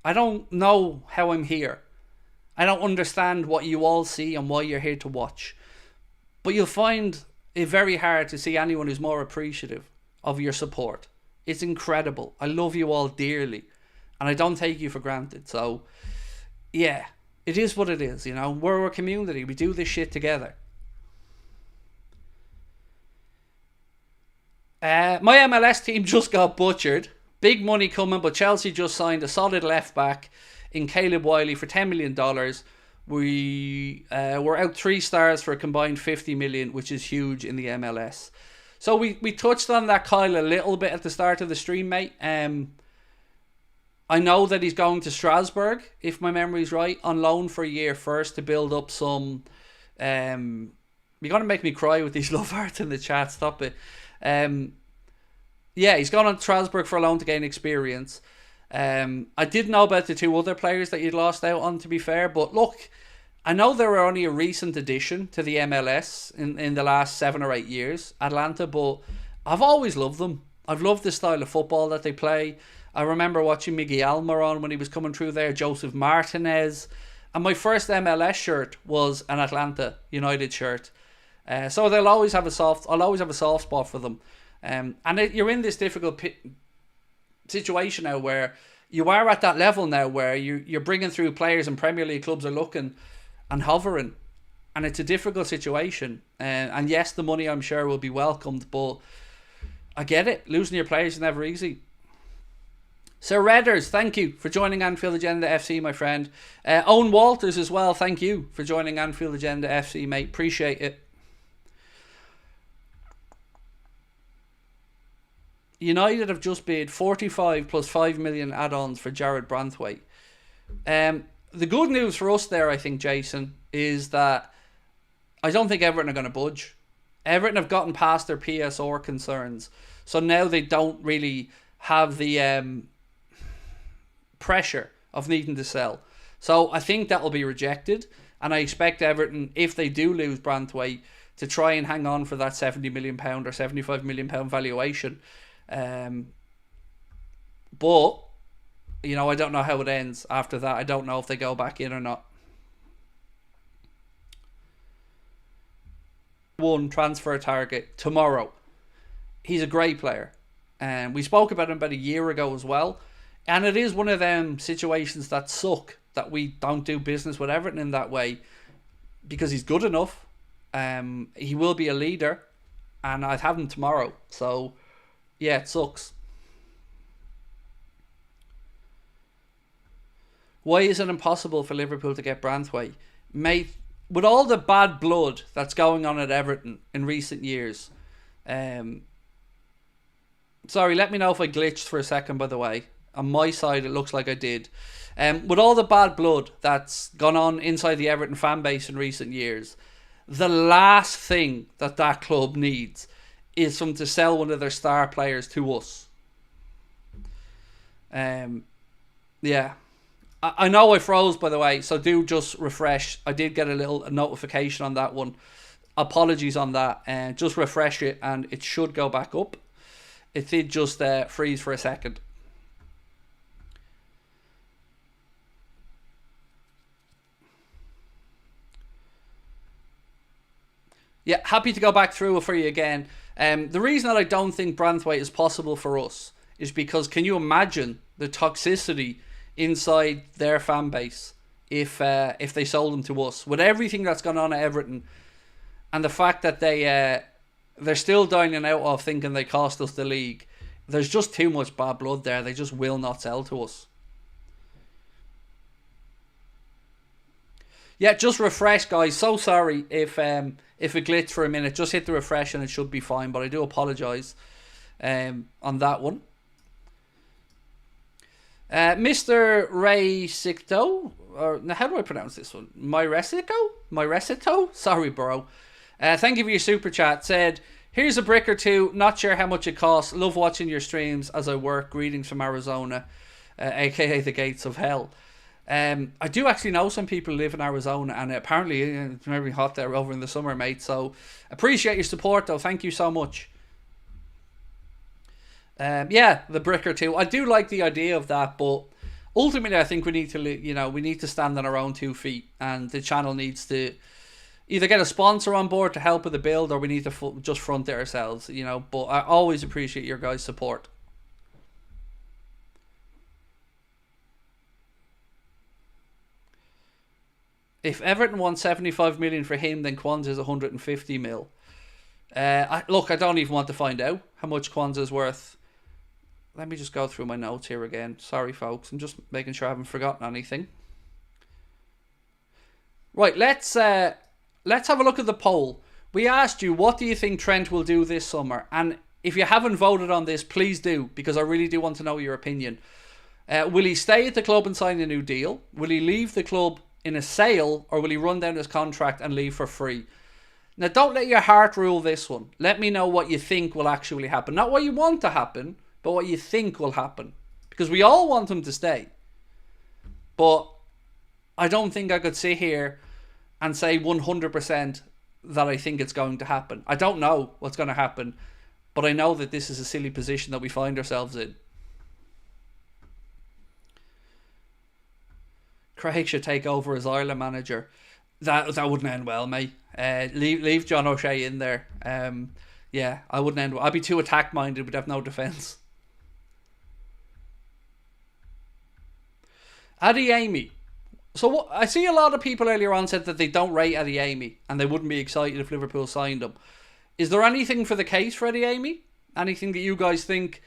I don't know how I'm here. I don't understand what you all see and why you're here to watch. But you'll find it very hard to see anyone who's more appreciative of your support. It's incredible. I love you all dearly. And I don't take you for granted. So, yeah. It is what it is, We're a community. We do this shit together. My MLS team just got butchered. Big money coming, but Chelsea just signed a solid left back in Caleb Wiley for $10 million. We're out 3 stars for a combined 50 million, which is huge in the MLS. So we touched on that, Kyle, a little bit at the start of the stream, mate. I know that he's going to Strasbourg, if my memory's right, on loan for a year first to build up some... you're going to make me cry with these love hearts in the chat, stop it. Yeah, he's gone on Strasbourg for a loan to gain experience. I did know about the 2 other players that you'd lost out on, to be fair, but look, I know they were only a recent addition to the MLS in the last 7 or 8 years, Atlanta, but I've always loved them. I've loved the style of football that they play. I remember watching Miguel Almiron when he was coming through there, Joseph Martinez, and my first MLS shirt was an Atlanta United shirt. So I'll always have a soft spot for them. You're in this difficult situation now where you are at that level now where you're bringing through players and Premier League clubs are looking and hovering, and it's a difficult situation. And yes, the money I'm sure will be welcomed, but I get it. Losing your players is never easy. Sir Redders, thank you for joining Anfield Agenda FC, my friend. Owen Walters as well, thank you for joining Anfield Agenda FC, mate. Appreciate it. United have just bid 45 plus 5 million add-ons for Jared Branthwaite. The good news for us there, I think, Jason, is that I don't think Everton are going to budge. Everton have gotten past their PSR concerns, so now they don't really have the pressure of needing to sell. So I think that will be rejected, and I expect Everton, if they do lose Branthwaite, to try and hang on for that £70 million or £75 million valuation. But I don't know how it ends after that. I don't know if they go back in or not. One transfer target tomorrow. He's a great player, and we spoke about him about a year ago as well. And it is one of them situations that suck that we don't do business with Everton in that way, because he's good enough. He will be a leader, and I'd have him tomorrow. So yeah, it sucks. Why is it impossible for Liverpool to get Branthwaite? Mate, with all the bad blood that's going on at Everton in recent years. Sorry, let me know if I glitched for a second, by the way. On my side, it looks like I did. With all the bad blood that's gone on inside the Everton fan base in recent years, the last thing that club needs is for them to sell one of their star players to us. Yeah. I know I froze, by the way, so do just refresh. I did get a little notification on that one. Apologies on that. Just refresh it and it should go back up. It did just freeze for a second. Yeah, happy to go back through it for you again. The reason that I don't think Branthwaite is possible for us is because can you imagine the toxicity inside their fan base if they sold him to us with everything that's gone on at Everton and the fact that they're still dining out of thinking they cost us the league. There's just too much bad blood there. They just will not sell to us. Yeah, just refresh, guys. So sorry if it glitched for a minute. Just hit the refresh and it should be fine. But I do apologise on that one. Mr. Ray Sicto, or how do I pronounce this one? Myresito? Sorry, bro. Thank you for your super chat. Said, here's a brick or two. Not sure how much it costs. Love watching your streams as I work. Greetings from Arizona, aka the gates of hell. I do actually know some people who live in Arizona, and apparently it's very hot there over in the summer, mate. So appreciate your support, though. Thank you so much. Yeah, the brick or two. I do like the idea of that, but ultimately, I think we need to stand on our own 2 feet, and the channel needs to either get a sponsor on board to help with the build, or we need to just front it ourselves. But I always appreciate your guys' support. If Everton won 75 million for him, then Kwanzaa's 150 mil. Look, I don't even want to find out how much Kwanzaa's worth. Let me just go through my notes here again. Sorry, folks. I'm just making sure I haven't forgotten anything. Right, let's have a look at the poll. We asked you, what do you think Trent will do this summer? And if you haven't voted on this, please do, because I really do want to know your opinion. Will he stay at the club and sign a new deal? Will he leave the club in a sale, or will he run down his contract and leave for free? Now, don't let your heart rule this one. Let me know what you think will actually happen. Not what you want to happen, but what you think will happen. Because we all want him to stay. But I don't think I could sit here and say 100% that I think it's going to happen. I don't know what's going to happen, but I know that this is a silly position that we find ourselves in. Craig should take over as Ireland manager. That wouldn't end well, mate. Leave John O'Shea in there. Yeah, I wouldn't end well. I'd be too attack minded. We'd have no defence. ADEYEMI. So I see a lot of people earlier on said that they don't rate ADEYEMI and they wouldn't be excited if Liverpool signed him. Is there anything for the case for ADEYEMI? Anything that you guys think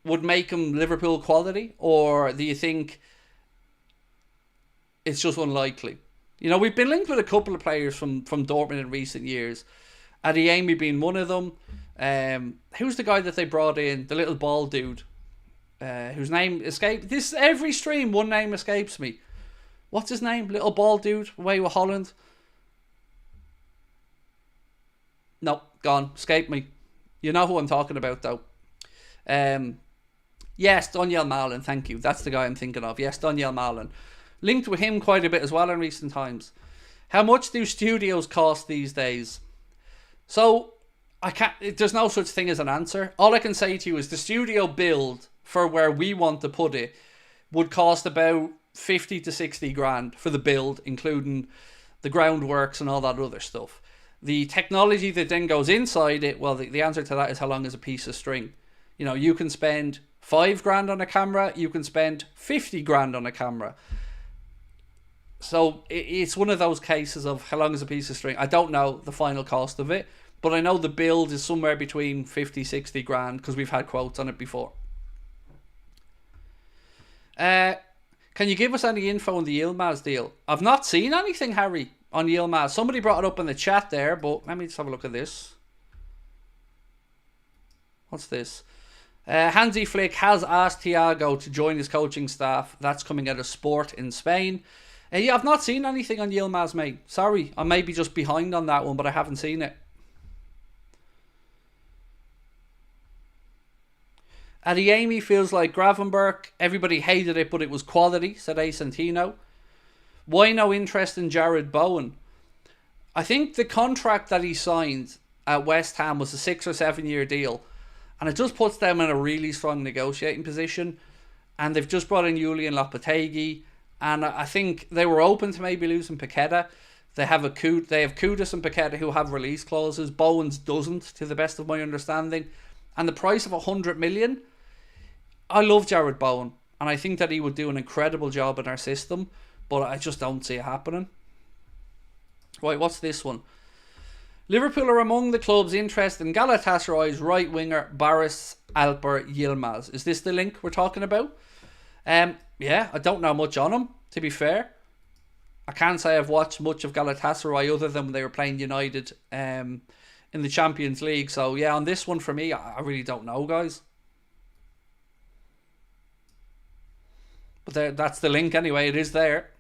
would make him Liverpool quality? Or do you think it's just unlikely? We've been linked with a couple of players from Dortmund in recent years. ADEYEMI being one of them. Who's the guy that they brought in? The little bald dude. Whose name escaped. Every stream, one name escapes me. What's his name? Little bald dude away with Holland. No, gone. Escaped me. You know who I'm talking about, though. Yes, Daniel Malin. Thank you. That's the guy I'm thinking of. Yes, Daniel Malin. Linked with him quite a bit as well in recent times. How much do studios cost these days? So, there's no such thing as an answer. All I can say to you is the studio build for where we want to put it would cost about 50 to 60 grand for the build, including the groundworks and all that other stuff. The technology that then goes inside it, well, the answer to that is how long is a piece of string. You can spend 5 grand on a camera, you can spend 50 grand on a camera. So it's one of those cases of how long is a piece of string. I don't know the final cost of it, but I know the build is somewhere between 50, 60 grand because we've had quotes on it before. Can you give us any info on the Yilmaz deal? I've not seen anything, Harry, on Yilmaz. Somebody brought it up in the chat there, but let me just have a look at this. What's this? Hansi Flick has asked Thiago to join his coaching staff. That's coming out of Sport in Spain. Yeah, I've not seen anything on Yilmaz, mate. Sorry, I may be just behind on that one, but I haven't seen it. ADEYEMI feels like Gravenberch. Everybody hated it, but it was quality, said A. Santino. Why no interest in Jared Bowen? I think the contract that he signed at West Ham was a 6 or 7 year deal. And it just puts them in a really strong negotiating position. And they've just brought in Julian Lopetegui. And I think they were open to maybe losing Paqueta. They have Kudus and Paqueta who have release clauses. Bowen's doesn't, to the best of my understanding. And the price of 100 million, I love Jared Bowen. And I think that he would do an incredible job in our system. But I just don't see it happening. Right, what's this one? Liverpool are among the clubs interested in Galatasaray's right winger Barış Alper Yilmaz. Is this the link we're talking about? Yeah, I don't know much on him, to be fair. I can't say I've watched much of Galatasaray other than when they were playing United in the Champions League. So yeah, on this one for me, I really don't know, guys. But that's the link anyway, it is there.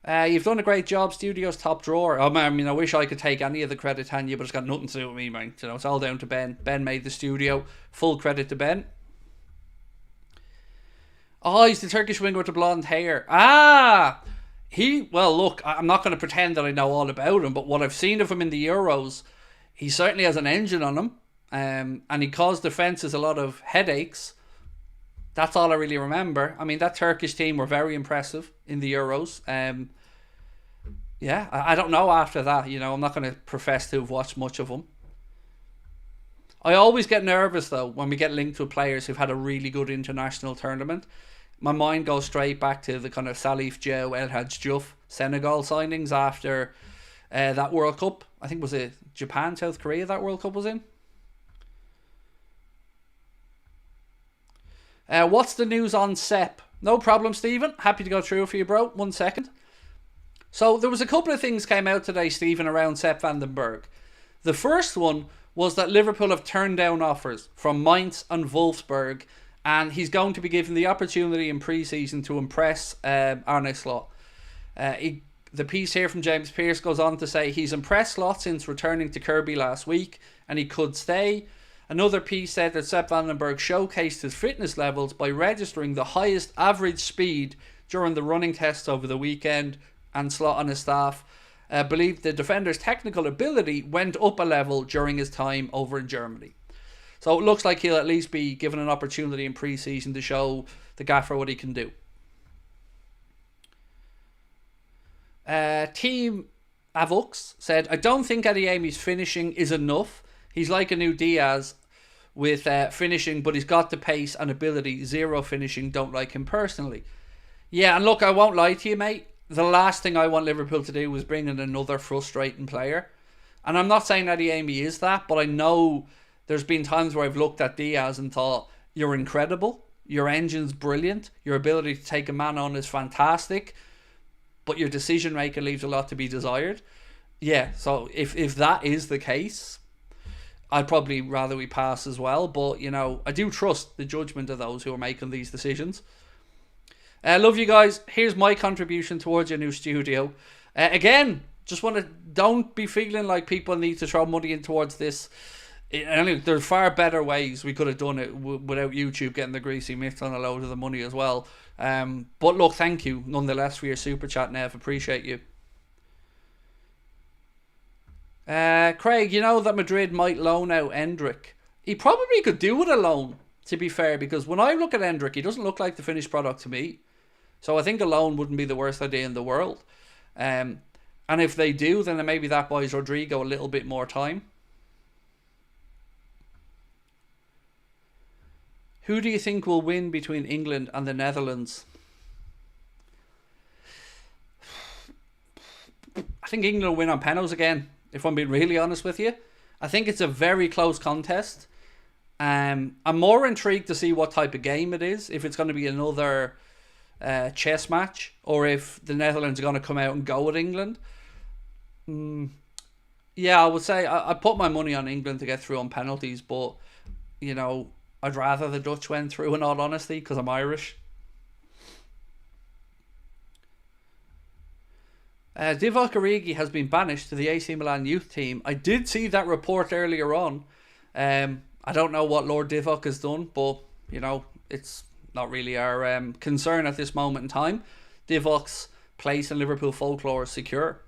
You've done a great job, studio's top drawer. I mean, I wish I could take any of the credit, Tanya, but it's got nothing to do with me, man. You know, it's all down to Ben. Ben made the studio. Full credit to Ben. Oh, he's the Turkish winger with the blonde hair. Well, look, I'm not going to pretend that I know all about him, but what I've seen of him in the Euros, he certainly has an engine on him, and he caused defences a lot of headaches. That's all I really remember. I mean, that Turkish team were very impressive in the Euros. Yeah, I don't know after that. You know, I'm not going to profess to have watched much of them. I always get nervous, though, when we get linked with players who've had a really good international tournament. My mind goes straight back to the kind of Salif Diao, El Hadj Diouf Senegal signings after that World Cup. I think was it Japan, South Korea that World Cup was in? What's the news on Sepp? No problem, Stephen. Happy to go through it for you, bro. 1 second. So there was a couple of things came out today, Stephen, around Sepp van den Berg. The first one was that Liverpool have turned down offers from Mainz and Wolfsburg, and he's going to be given the opportunity in pre-season to impress Arne Slot. The piece here from James Pearce goes on to say he's impressed Slot since returning to Kirby last week, and he could stay. Another piece said that Sepp van den Berg showcased his fitness levels by registering the highest average speed during the running tests over the weekend, and Slot and his staff believed the defender's technical ability went up a level during his time over in Germany. So it looks like he'll at least be given an opportunity in pre-season to show the gaffer what he can do. Team Avux said, I don't think ADEYEMI's finishing is enough. He's like a new Diaz with finishing, but he's got the pace and ability. Zero finishing, don't like him personally. Yeah, and look, I won't lie to you, mate. The last thing I want Liverpool to do was bring in another frustrating player. And I'm not saying ADEYEMI is that, but I know there's been times where I've looked at Diaz and thought, you're incredible, your engine's brilliant, your ability to take a man on is fantastic, but your decision making leaves a lot to be desired. Yeah, so if that is the case, I'd probably rather we pass as well. But, you know, I do trust the judgment of those who are making these decisions. Love you guys. Here's my contribution towards your new studio. Again, just want to, don't be feeling like people need to throw money in towards this. Anyway, there's far better ways we could have done it without YouTube getting the greasy mitts on a load of the money as well. But look, thank you nonetheless for your super chat, Nev. Appreciate you. Craig, you know that Madrid might loan out Endrick. He probably could do with a loan, to be fair, because when I look at Endrick, he doesn't look like the finished product to me. So I think a loan wouldn't be the worst idea in the world. And if they do, then maybe that buys Rodrigo a little bit more time. Who do you think will win between England and the Netherlands? I think England will win on penalties again, if I'm being really honest with you. I think it's a very close contest. I'm more intrigued to see what type of game it is. If it's going to be another chess match, or if the Netherlands are going to come out and go with England. Yeah, I would say I put my money on England to get through on penalties, but, you know, I'd rather the Dutch went through, in all honesty, because I'm Irish. Divock Origi has been banished to the AC Milan youth team. I did see that report earlier on. I don't know what Lord Divock has done, but, you know, it's not really our concern at this moment in time. Divock's place in Liverpool folklore is secure.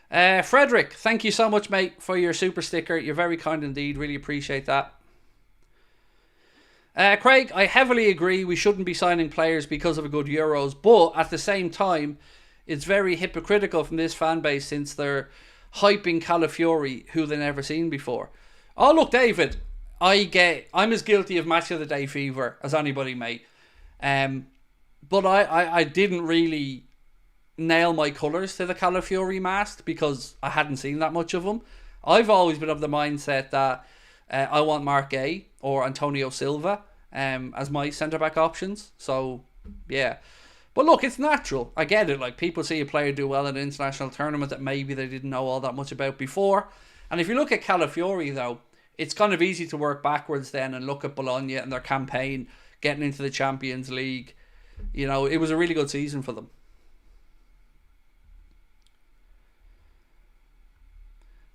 Frederick, thank you so much, mate, for your super sticker. You're very kind indeed. Really appreciate that. Craig, I heavily agree we shouldn't be signing players because of a good Euros, but at the same time, it's very hypocritical from this fan base since they're hyping Calafiori, who they've never seen before. Oh, look, David, I'm as guilty of match of the day fever as anybody, mate. But I didn't really nail my colours to the Calafiori mast because I hadn't seen that much of him. I've always been of the mindset that I want Mark Gay or Antonio Silva as my centre-back options. So, yeah. But look, it's natural. I get it. Like, people see a player do well in an international tournament that maybe they didn't know all that much about before. And if you look at Calafiori, though, it's kind of easy to work backwards then and look at Bologna and their campaign getting into the Champions League. You know, it was a really good season for them.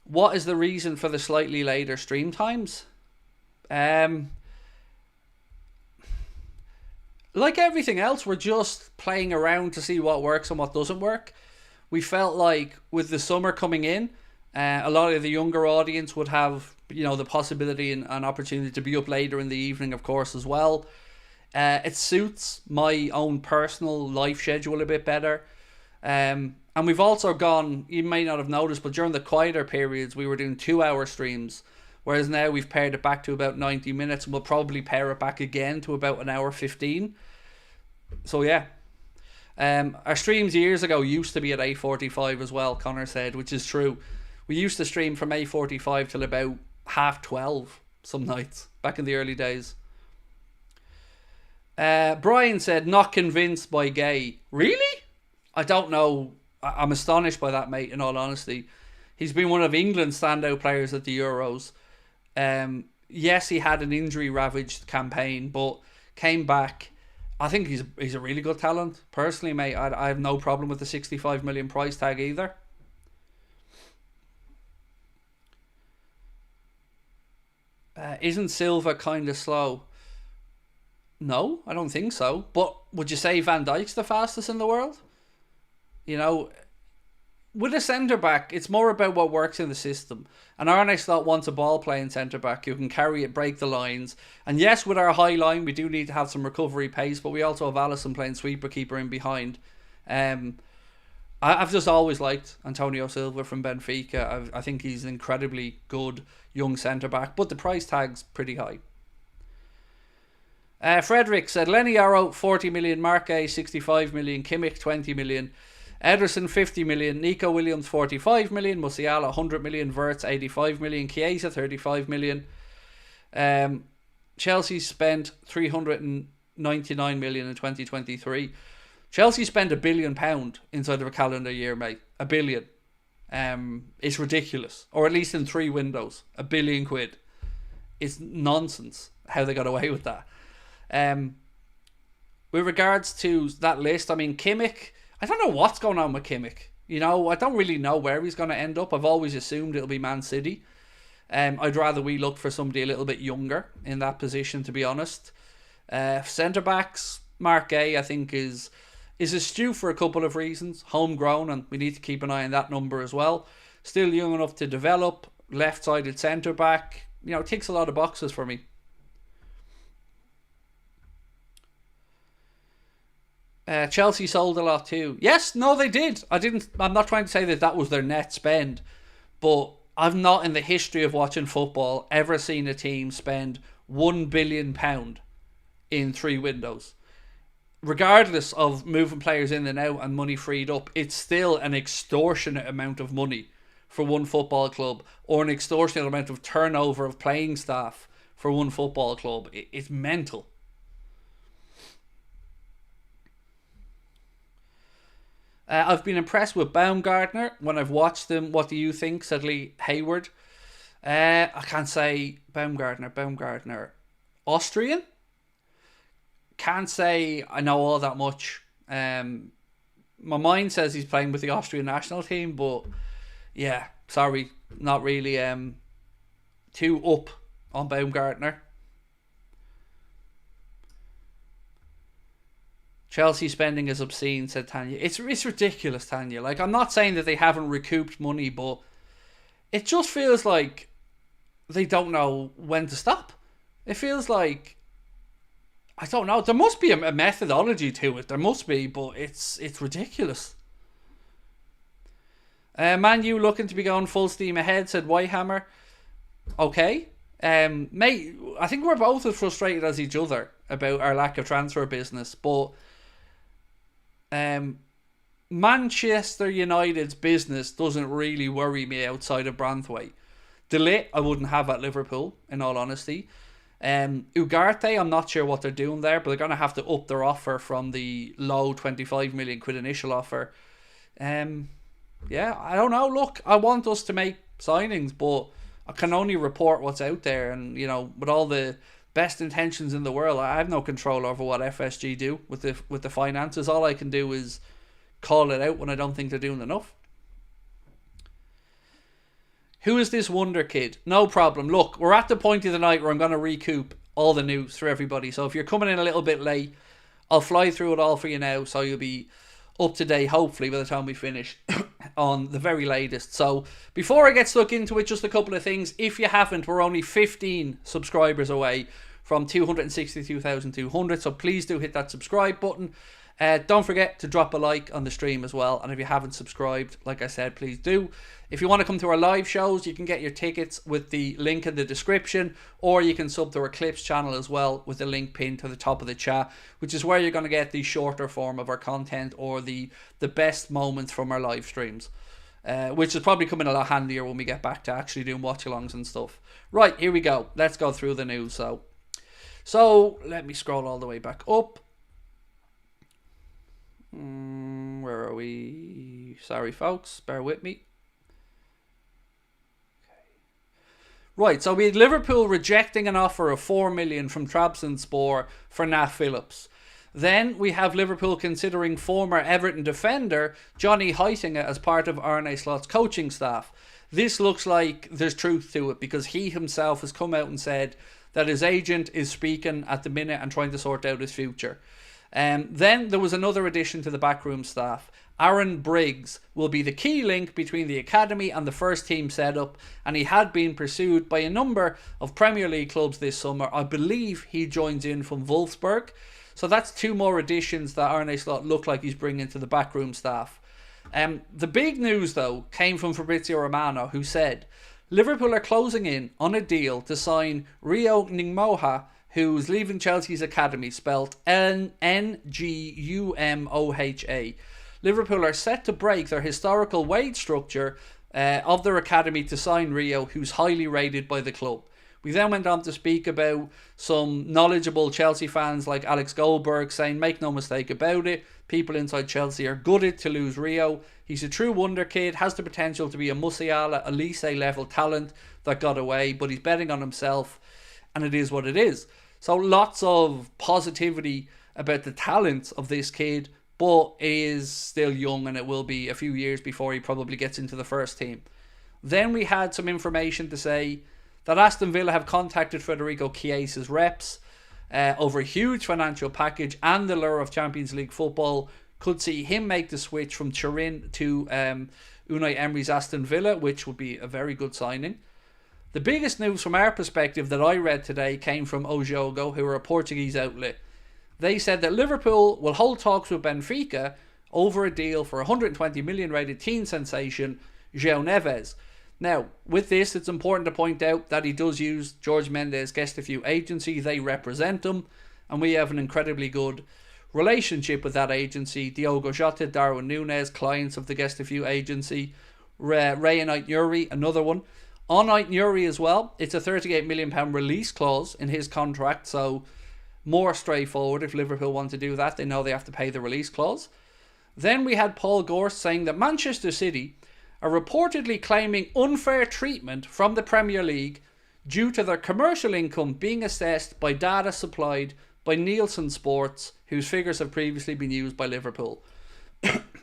What is the reason for the slightly later stream times? Like everything else, we're just playing around to see what works and what doesn't work. We felt like with the summer coming in, a lot of the younger audience would have, you know, the possibility and an opportunity to be up later in the evening, of course, as well. It suits my own personal life schedule a bit better. And we've also gone, you may not have noticed, but during the quieter periods, we were doing 2-hour streams. Whereas now we've paired it back to about 90 minutes and we'll probably pair it back again to about an hour 15. So yeah. Our streams years ago used to be at 8:45 as well, Connor said, which is true. We used to stream from 8:45 till about 12:30 some nights, back in the early days. Brian said, not convinced by Gay. Really? I don't know. I'm astonished by that, mate, in all honesty. He's been one of England's standout players at the Euros. Yes, he had an injury-ravaged campaign, but came back. I think he's a really good talent. Personally, mate, I have no problem with the 65 million price tag either. Isn't Silva kind of slow? No, I don't think so. But would you say Van Dijk's the fastest in the world? You know, with a centre-back, it's more about what works in the system. And Arne Slot wants a ball-playing centre-back who can carry it, break the lines. And yes, with our high line, we do need to have some recovery pace, but we also have Alisson playing sweeper-keeper in behind. I've just always liked Antonio Silva from Benfica. I think he's an incredibly good young centre-back, but the price tag's pretty high. Frederick said, Lenny Arrow, 40 million, Marque, 65 million, Kimmich, 20 million. Ederson 50 million, Nico Williams 45 million, Musiala 100 million, Wirtz 85 million, Chiesa 35 million. Chelsea spent 399 million in 2023. Chelsea spent £1 billion inside of a calendar year, mate. £1 billion. It's ridiculous. Or at least in 3 windows. £1 billion. It's nonsense how they got away with that. With regards to that list, I mean, Kimmich, I don't know what's going on with Kimmich. You know, I don't really know where he's going to end up. I've always assumed it'll be Man City. I'd rather we look for somebody a little bit younger in that position, to be honest. Centre-backs, Mark Gay, I think, is astute for a couple of reasons. Homegrown, and we need to keep an eye on that number as well. Still young enough to develop. Left-sided centre-back. You know, ticks a lot of boxes for me. Chelsea sold a lot too. Yes, no, they did. I'm not trying to say that was their net spend, but I've not in the history of watching football ever seen a team spend £1 billion in 3 windows. Regardless of moving players in and out and money freed up, it's still an extortionate amount of money for one football club, or an extortionate amount of turnover of playing staff for one football club. It's mental. I've been impressed with Baumgartner when I've watched him. What do you think? Sadly, Hayward. I can't say Baumgartner. Austrian? Can't say I know all that much. My mind says he's playing with the Austrian national team, but yeah, sorry, not really too up on Baumgartner. Chelsea spending is obscene, said Tanya. It's ridiculous, Tanya. Like, I'm not saying that they haven't recouped money, but it just feels like they don't know when to stop. It feels like I don't know. There must be a methodology to it. There must be, but it's ridiculous. Man U looking to be going full steam ahead, said Whitehammer. Okay. Mate, I think we're both as frustrated as each other about our lack of transfer business, but Manchester United's business doesn't really worry me outside of Branthwaite. De Ligt, I wouldn't have at Liverpool, in all honesty. Ugarte, I'm not sure what they're doing there, but they're going to have to up their offer from the low 25 million quid initial offer. Yeah, I don't know. Look, I want us to make signings, but I can only report what's out there. And, you know, with all the best intentions in the world, I have no control over what FSG do with the finances. All I can do is call it out when I don't think they're doing enough. Who is this wonder kid? No problem. Look, we're at the point of the night where I'm going to recoup all the news for everybody. So if you're coming in a little bit late, I'll fly through it all for you now, so you'll be up to date, hopefully, by the time we finish on the very latest. So before I get stuck into it, just a couple of things. If you haven't, we're only 15 subscribers away from 262,200. So please do hit that subscribe button. Don't forget to drop a like on the stream as well. And if you haven't subscribed, like I said, please do. If you want to come to our live shows, you can get your tickets with the link in the description, or you can sub to our clips channel as well with the link pinned to the top of the chat, which is where you're going to get the shorter form of our content or the best moments from our live streams, which is probably coming a lot handier when we get back to actually doing watch-alongs and stuff. Right, here we go. Let's go through the news. So let me scroll all the way back up. Where are we? Sorry, folks. Bear with me. Right, so we had Liverpool rejecting an offer of 4 million from Trabzonspor for Nat Phillips. Then we have Liverpool considering former Everton defender Johnny Heitinga as part of Arne Slot's coaching staff. This looks like there's truth to it, because he himself has come out and said that his agent is speaking at the minute and trying to sort out his future. Then there was another addition to the backroom staff. Aaron Briggs will be the key link between the academy and the first team setup, and he had been pursued by a number of Premier League clubs this summer. I believe he joins in from Wolfsburg. So that's two more additions that Arne Slot look like he's bringing to the backroom staff. The big news, though, came from Fabrizio Romano, who said Liverpool are closing in on a deal to sign Rio Ngmoha, who's leaving Chelsea's academy, spelled Ngummoha. Liverpool are set to break their historical wage structure of their academy to sign Rio, who's highly rated by the club. We then went on to speak about some knowledgeable Chelsea fans like Alex Goldberg saying, make no mistake about it, people inside Chelsea are gutted to lose Rio. He's a true wonder kid, has the potential to be a Musiala, Elise level talent that got away, but he's betting on himself, and it is what it is. So lots of positivity about the talent of this kid, but he is still young and it will be a few years before he probably gets into the first team. Then we had some information to say that Aston Villa have contacted Federico Chiesa's reps over a huge financial package, and the lure of Champions League football could see him make the switch from Turin to Unai Emery's Aston Villa, which would be a very good signing. The biggest news from our perspective that I read today came from O Jogo, who are a Portuguese outlet. They said that Liverpool will hold talks with Benfica over a deal for 120 million rated teen sensation Joao Neves. Now, with this, it's important to point out that he does use George Mendes Gestafew agency. They represent him, and we have an incredibly good relationship with that agency. Diogo Jota, Darwin Núñez, clients of the Gestafew agency. Ray and Ait-Nouri, another one. On Ait-Nouri as well, it's a £38 million release clause in his contract, so more straightforward. If Liverpool want to do that, they know they have to pay the release clause. Then we had Paul Gorst saying that Manchester City are reportedly claiming unfair treatment from the Premier League due to their commercial income being assessed by data supplied by Nielsen Sports, whose figures have previously been used by Liverpool.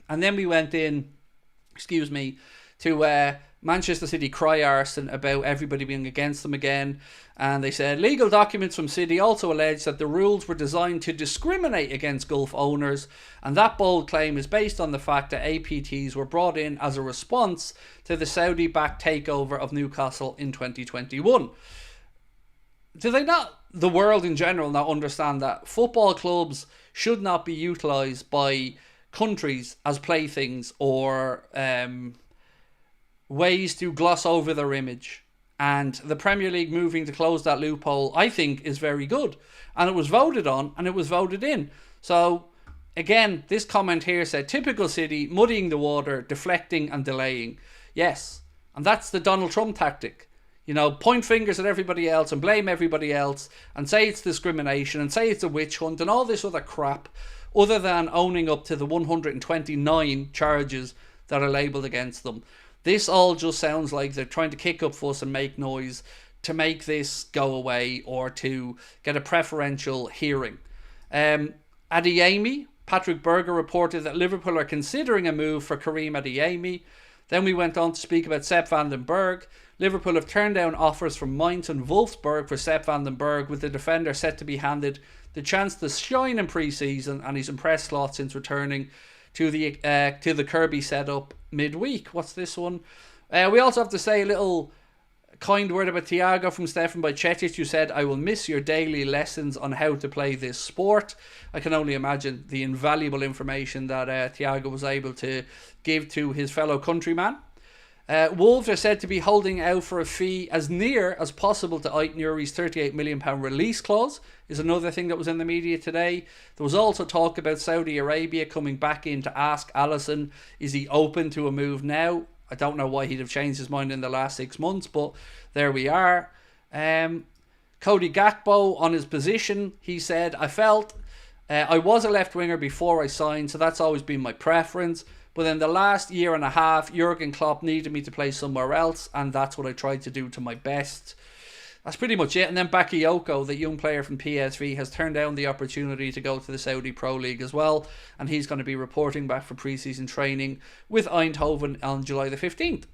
And then we went in, to Manchester City cry arson about everybody being against them again, and they said legal documents from City also allege that the rules were designed to discriminate against Gulf owners, and that bold claim is based on the fact that APTs were brought in as a response to the Saudi-backed takeover of Newcastle in 2021. do they not, the world in general, not understand that football clubs should not be utilised by countries as playthings or ways to gloss over their image? And the Premier League moving to close that loophole, I think, is very good. And it was voted on and it was voted in. So, again, this comment here said, typical City, muddying the water, deflecting and delaying. Yes, and that's the Donald Trump tactic. You know, point fingers at everybody else and blame everybody else and say it's discrimination and say it's a witch hunt and all this other crap, other than owning up to the 129 charges that are labelled against them. This all just sounds like they're trying to kick up fuss and make noise to make this go away or to get a preferential hearing. ADEYEMI, Patrick Berger reported that Liverpool are considering a move for Karim ADEYEMI. Then we went on to speak about Sepp van den Berg. Liverpool have turned down offers from Mainz and Wolfsburg for Sepp van den Berg, with the defender set to be handed the chance to shine in pre-season, and he's impressed a lot since returning to the Kirby setup midweek. What's this one? We also have to say a little kind word about Thiago from Stefan Bajcetic, who said, "I will miss your daily lessons on how to play this sport." I can only imagine the invaluable information that Thiago was able to give to his fellow countryman. Wolves are said to be holding out for a fee as near as possible to Ait Nuri's £38 million release clause, is another thing that was in the media today. There was also talk about Saudi Arabia coming back in to ask Alisson, is he open to a move now? I don't know why he'd have changed his mind in the last 6 months, but there we are. Cody Gakpo on his position, he said, I felt I was a left winger before I signed, so that's always been my preference. But in the last year and a half, Jurgen Klopp needed me to play somewhere else, and that's what I tried to do to my best. That's pretty much it. And then Bakayoko, the young player from PSV, has turned down the opportunity to go to the Saudi Pro League as well, and he's going to be reporting back for pre-season training with Eindhoven on July the 15th.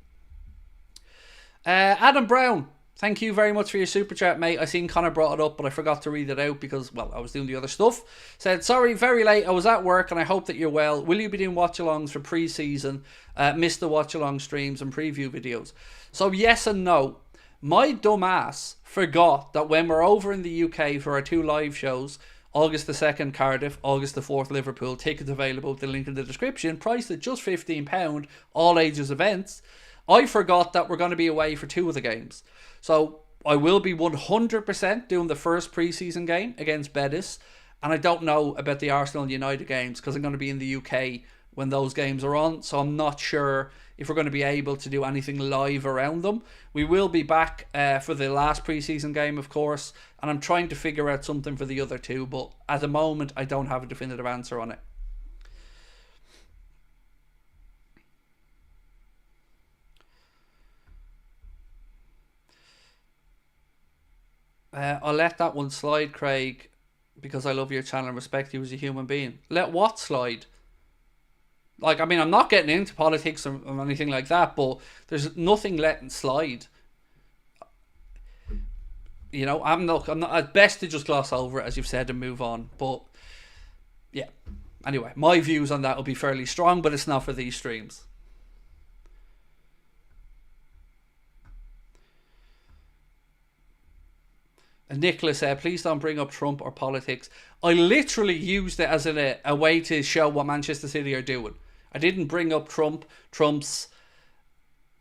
Adam Brown, thank you very much for your super chat, mate. I seen Connor brought it up, but I forgot to read it out because, well, I was doing the other stuff. Said, sorry, very late. I was at work and I hope that you're well. Will you be doing watch-alongs for pre-season? Missed the watch-along streams and preview videos. So yes and no. My dumb ass forgot that when we're over in the UK for our 2 live shows, August the 2nd Cardiff, August the 4th Liverpool, tickets available with the link in the description, priced at just £15, all ages events. I forgot that we're going to be away for 2 of the games. So I will be 100% doing the first pre-season game against Betis, and I don't know about the Arsenal and United games because I'm going to be in the UK when those games are on, so I'm not sure if we're going to be able to do anything live around them. We will be back for the last pre-season game, of course, and I'm trying to figure out something for the other 2, but at the moment I don't have a definitive answer on it. I'll let that one slide, Craig, because I love your channel and respect you as a human being. Let what slide? Like, I mean, I'm not getting into politics or anything like that, but there's nothing letting slide. You know, I'm not at best to just gloss over it, as you've said, and move on. But yeah, anyway, my views on that will be fairly strong, but it's not for these streams. And Nicholas said, please don't bring up Trump or politics. I literally used it as a way to show what Manchester City are doing. I didn't bring up Trump's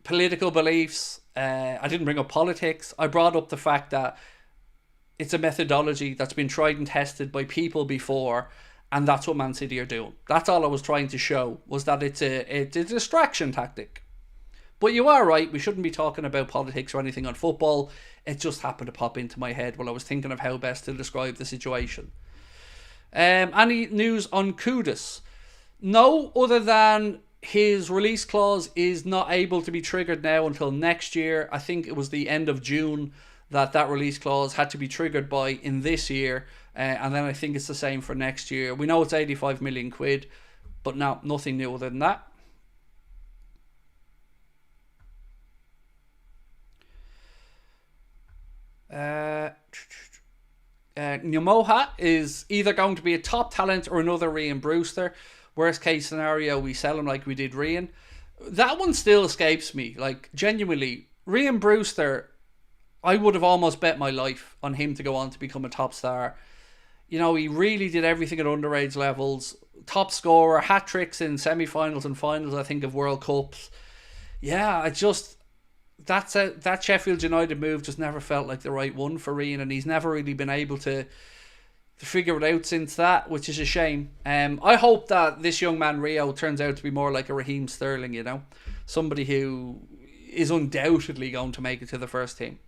political beliefs. I didn't bring up politics. I brought up the fact that it's a methodology that's been tried and tested by people before, and that's what Man City are doing. That's all I was trying to show, was that it's a distraction tactic. But you are right, we shouldn't be talking about politics or anything on football. It just happened to pop into my head while I was thinking of how best to describe the situation. Any news on Kudus? No, other than his release clause is not able to be triggered now until next year. I think it was the end of June that release clause had to be triggered by in this year. And then I think it's the same for next year. We know it's 85 million quid, but no, nothing new other than that. Nyamoha is either going to be a top talent or another Ryan Brewster. Worst case scenario, we sell him like we did Ryan. That one still escapes me. Like, genuinely, Ryan Brewster, I would have almost bet my life on him to go on to become a top star. You know, he really did everything at underage levels. Top scorer, hat-tricks in semi-finals and finals, I think, of World Cups. Yeah, that Sheffield United move just never felt like the right one for Ian, and he's never really been able to figure it out since that, which is a shame. I hope that this young man Rio turns out to be more like a Raheem Sterling, you know, somebody who is undoubtedly going to make it to the first team.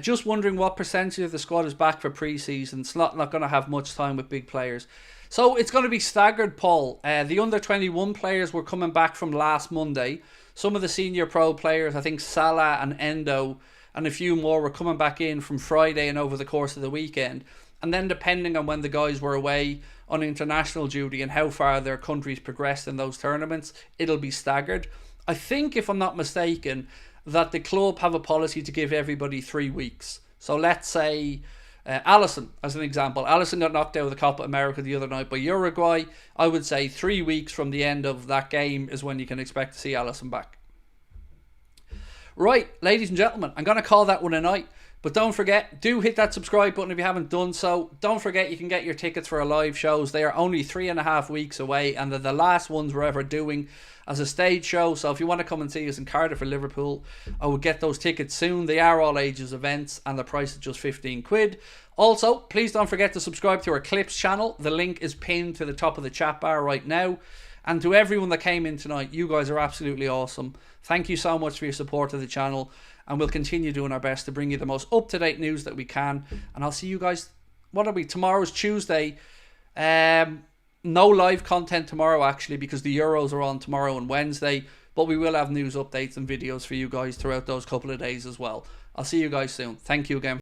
Just wondering what percentage of the squad is back for pre-season. It's not going to have much time with big players. So it's going to be staggered, Paul. The under-21 players were coming back from last Monday. Some of the senior pro players, I think Salah and Endo and a few more, were coming back in from Friday and over the course of the weekend. And then depending on when the guys were away on international duty and how far their countries progressed in those tournaments, it'll be staggered. I think, if I'm not mistaken, that the club have a policy to give everybody 3 weeks. So let's say Alisson, as an example. Alisson got knocked out of the Copa America the other night by Uruguay. I would say 3 weeks from the end of that game is when you can expect to see Alisson back. Right, ladies and gentlemen, I'm going to call that one a night. But don't forget, do hit that subscribe button if you haven't done so. Don't forget you can get your tickets for our live shows. They are only 3.5 weeks away, and they're the last ones we're ever doing as a stage show. So if you want to come and see us in Cardiff or Liverpool, I will get those tickets soon. They are all ages events, and the price is just 15 quid. Also, please don't forget to subscribe to our Clips channel. The link is pinned to the top of the chat bar right now. And to everyone that came in tonight, you guys are absolutely awesome. Thank you so much for your support of the channel. And we'll continue doing our best to bring you the most up-to-date news that we can. And I'll see you guys, what are we? Tomorrow's Tuesday. No live content tomorrow, actually, because the Euros are on tomorrow and Wednesday. But we will have news updates and videos for you guys throughout those couple of days as well. I'll see you guys soon. Thank you again.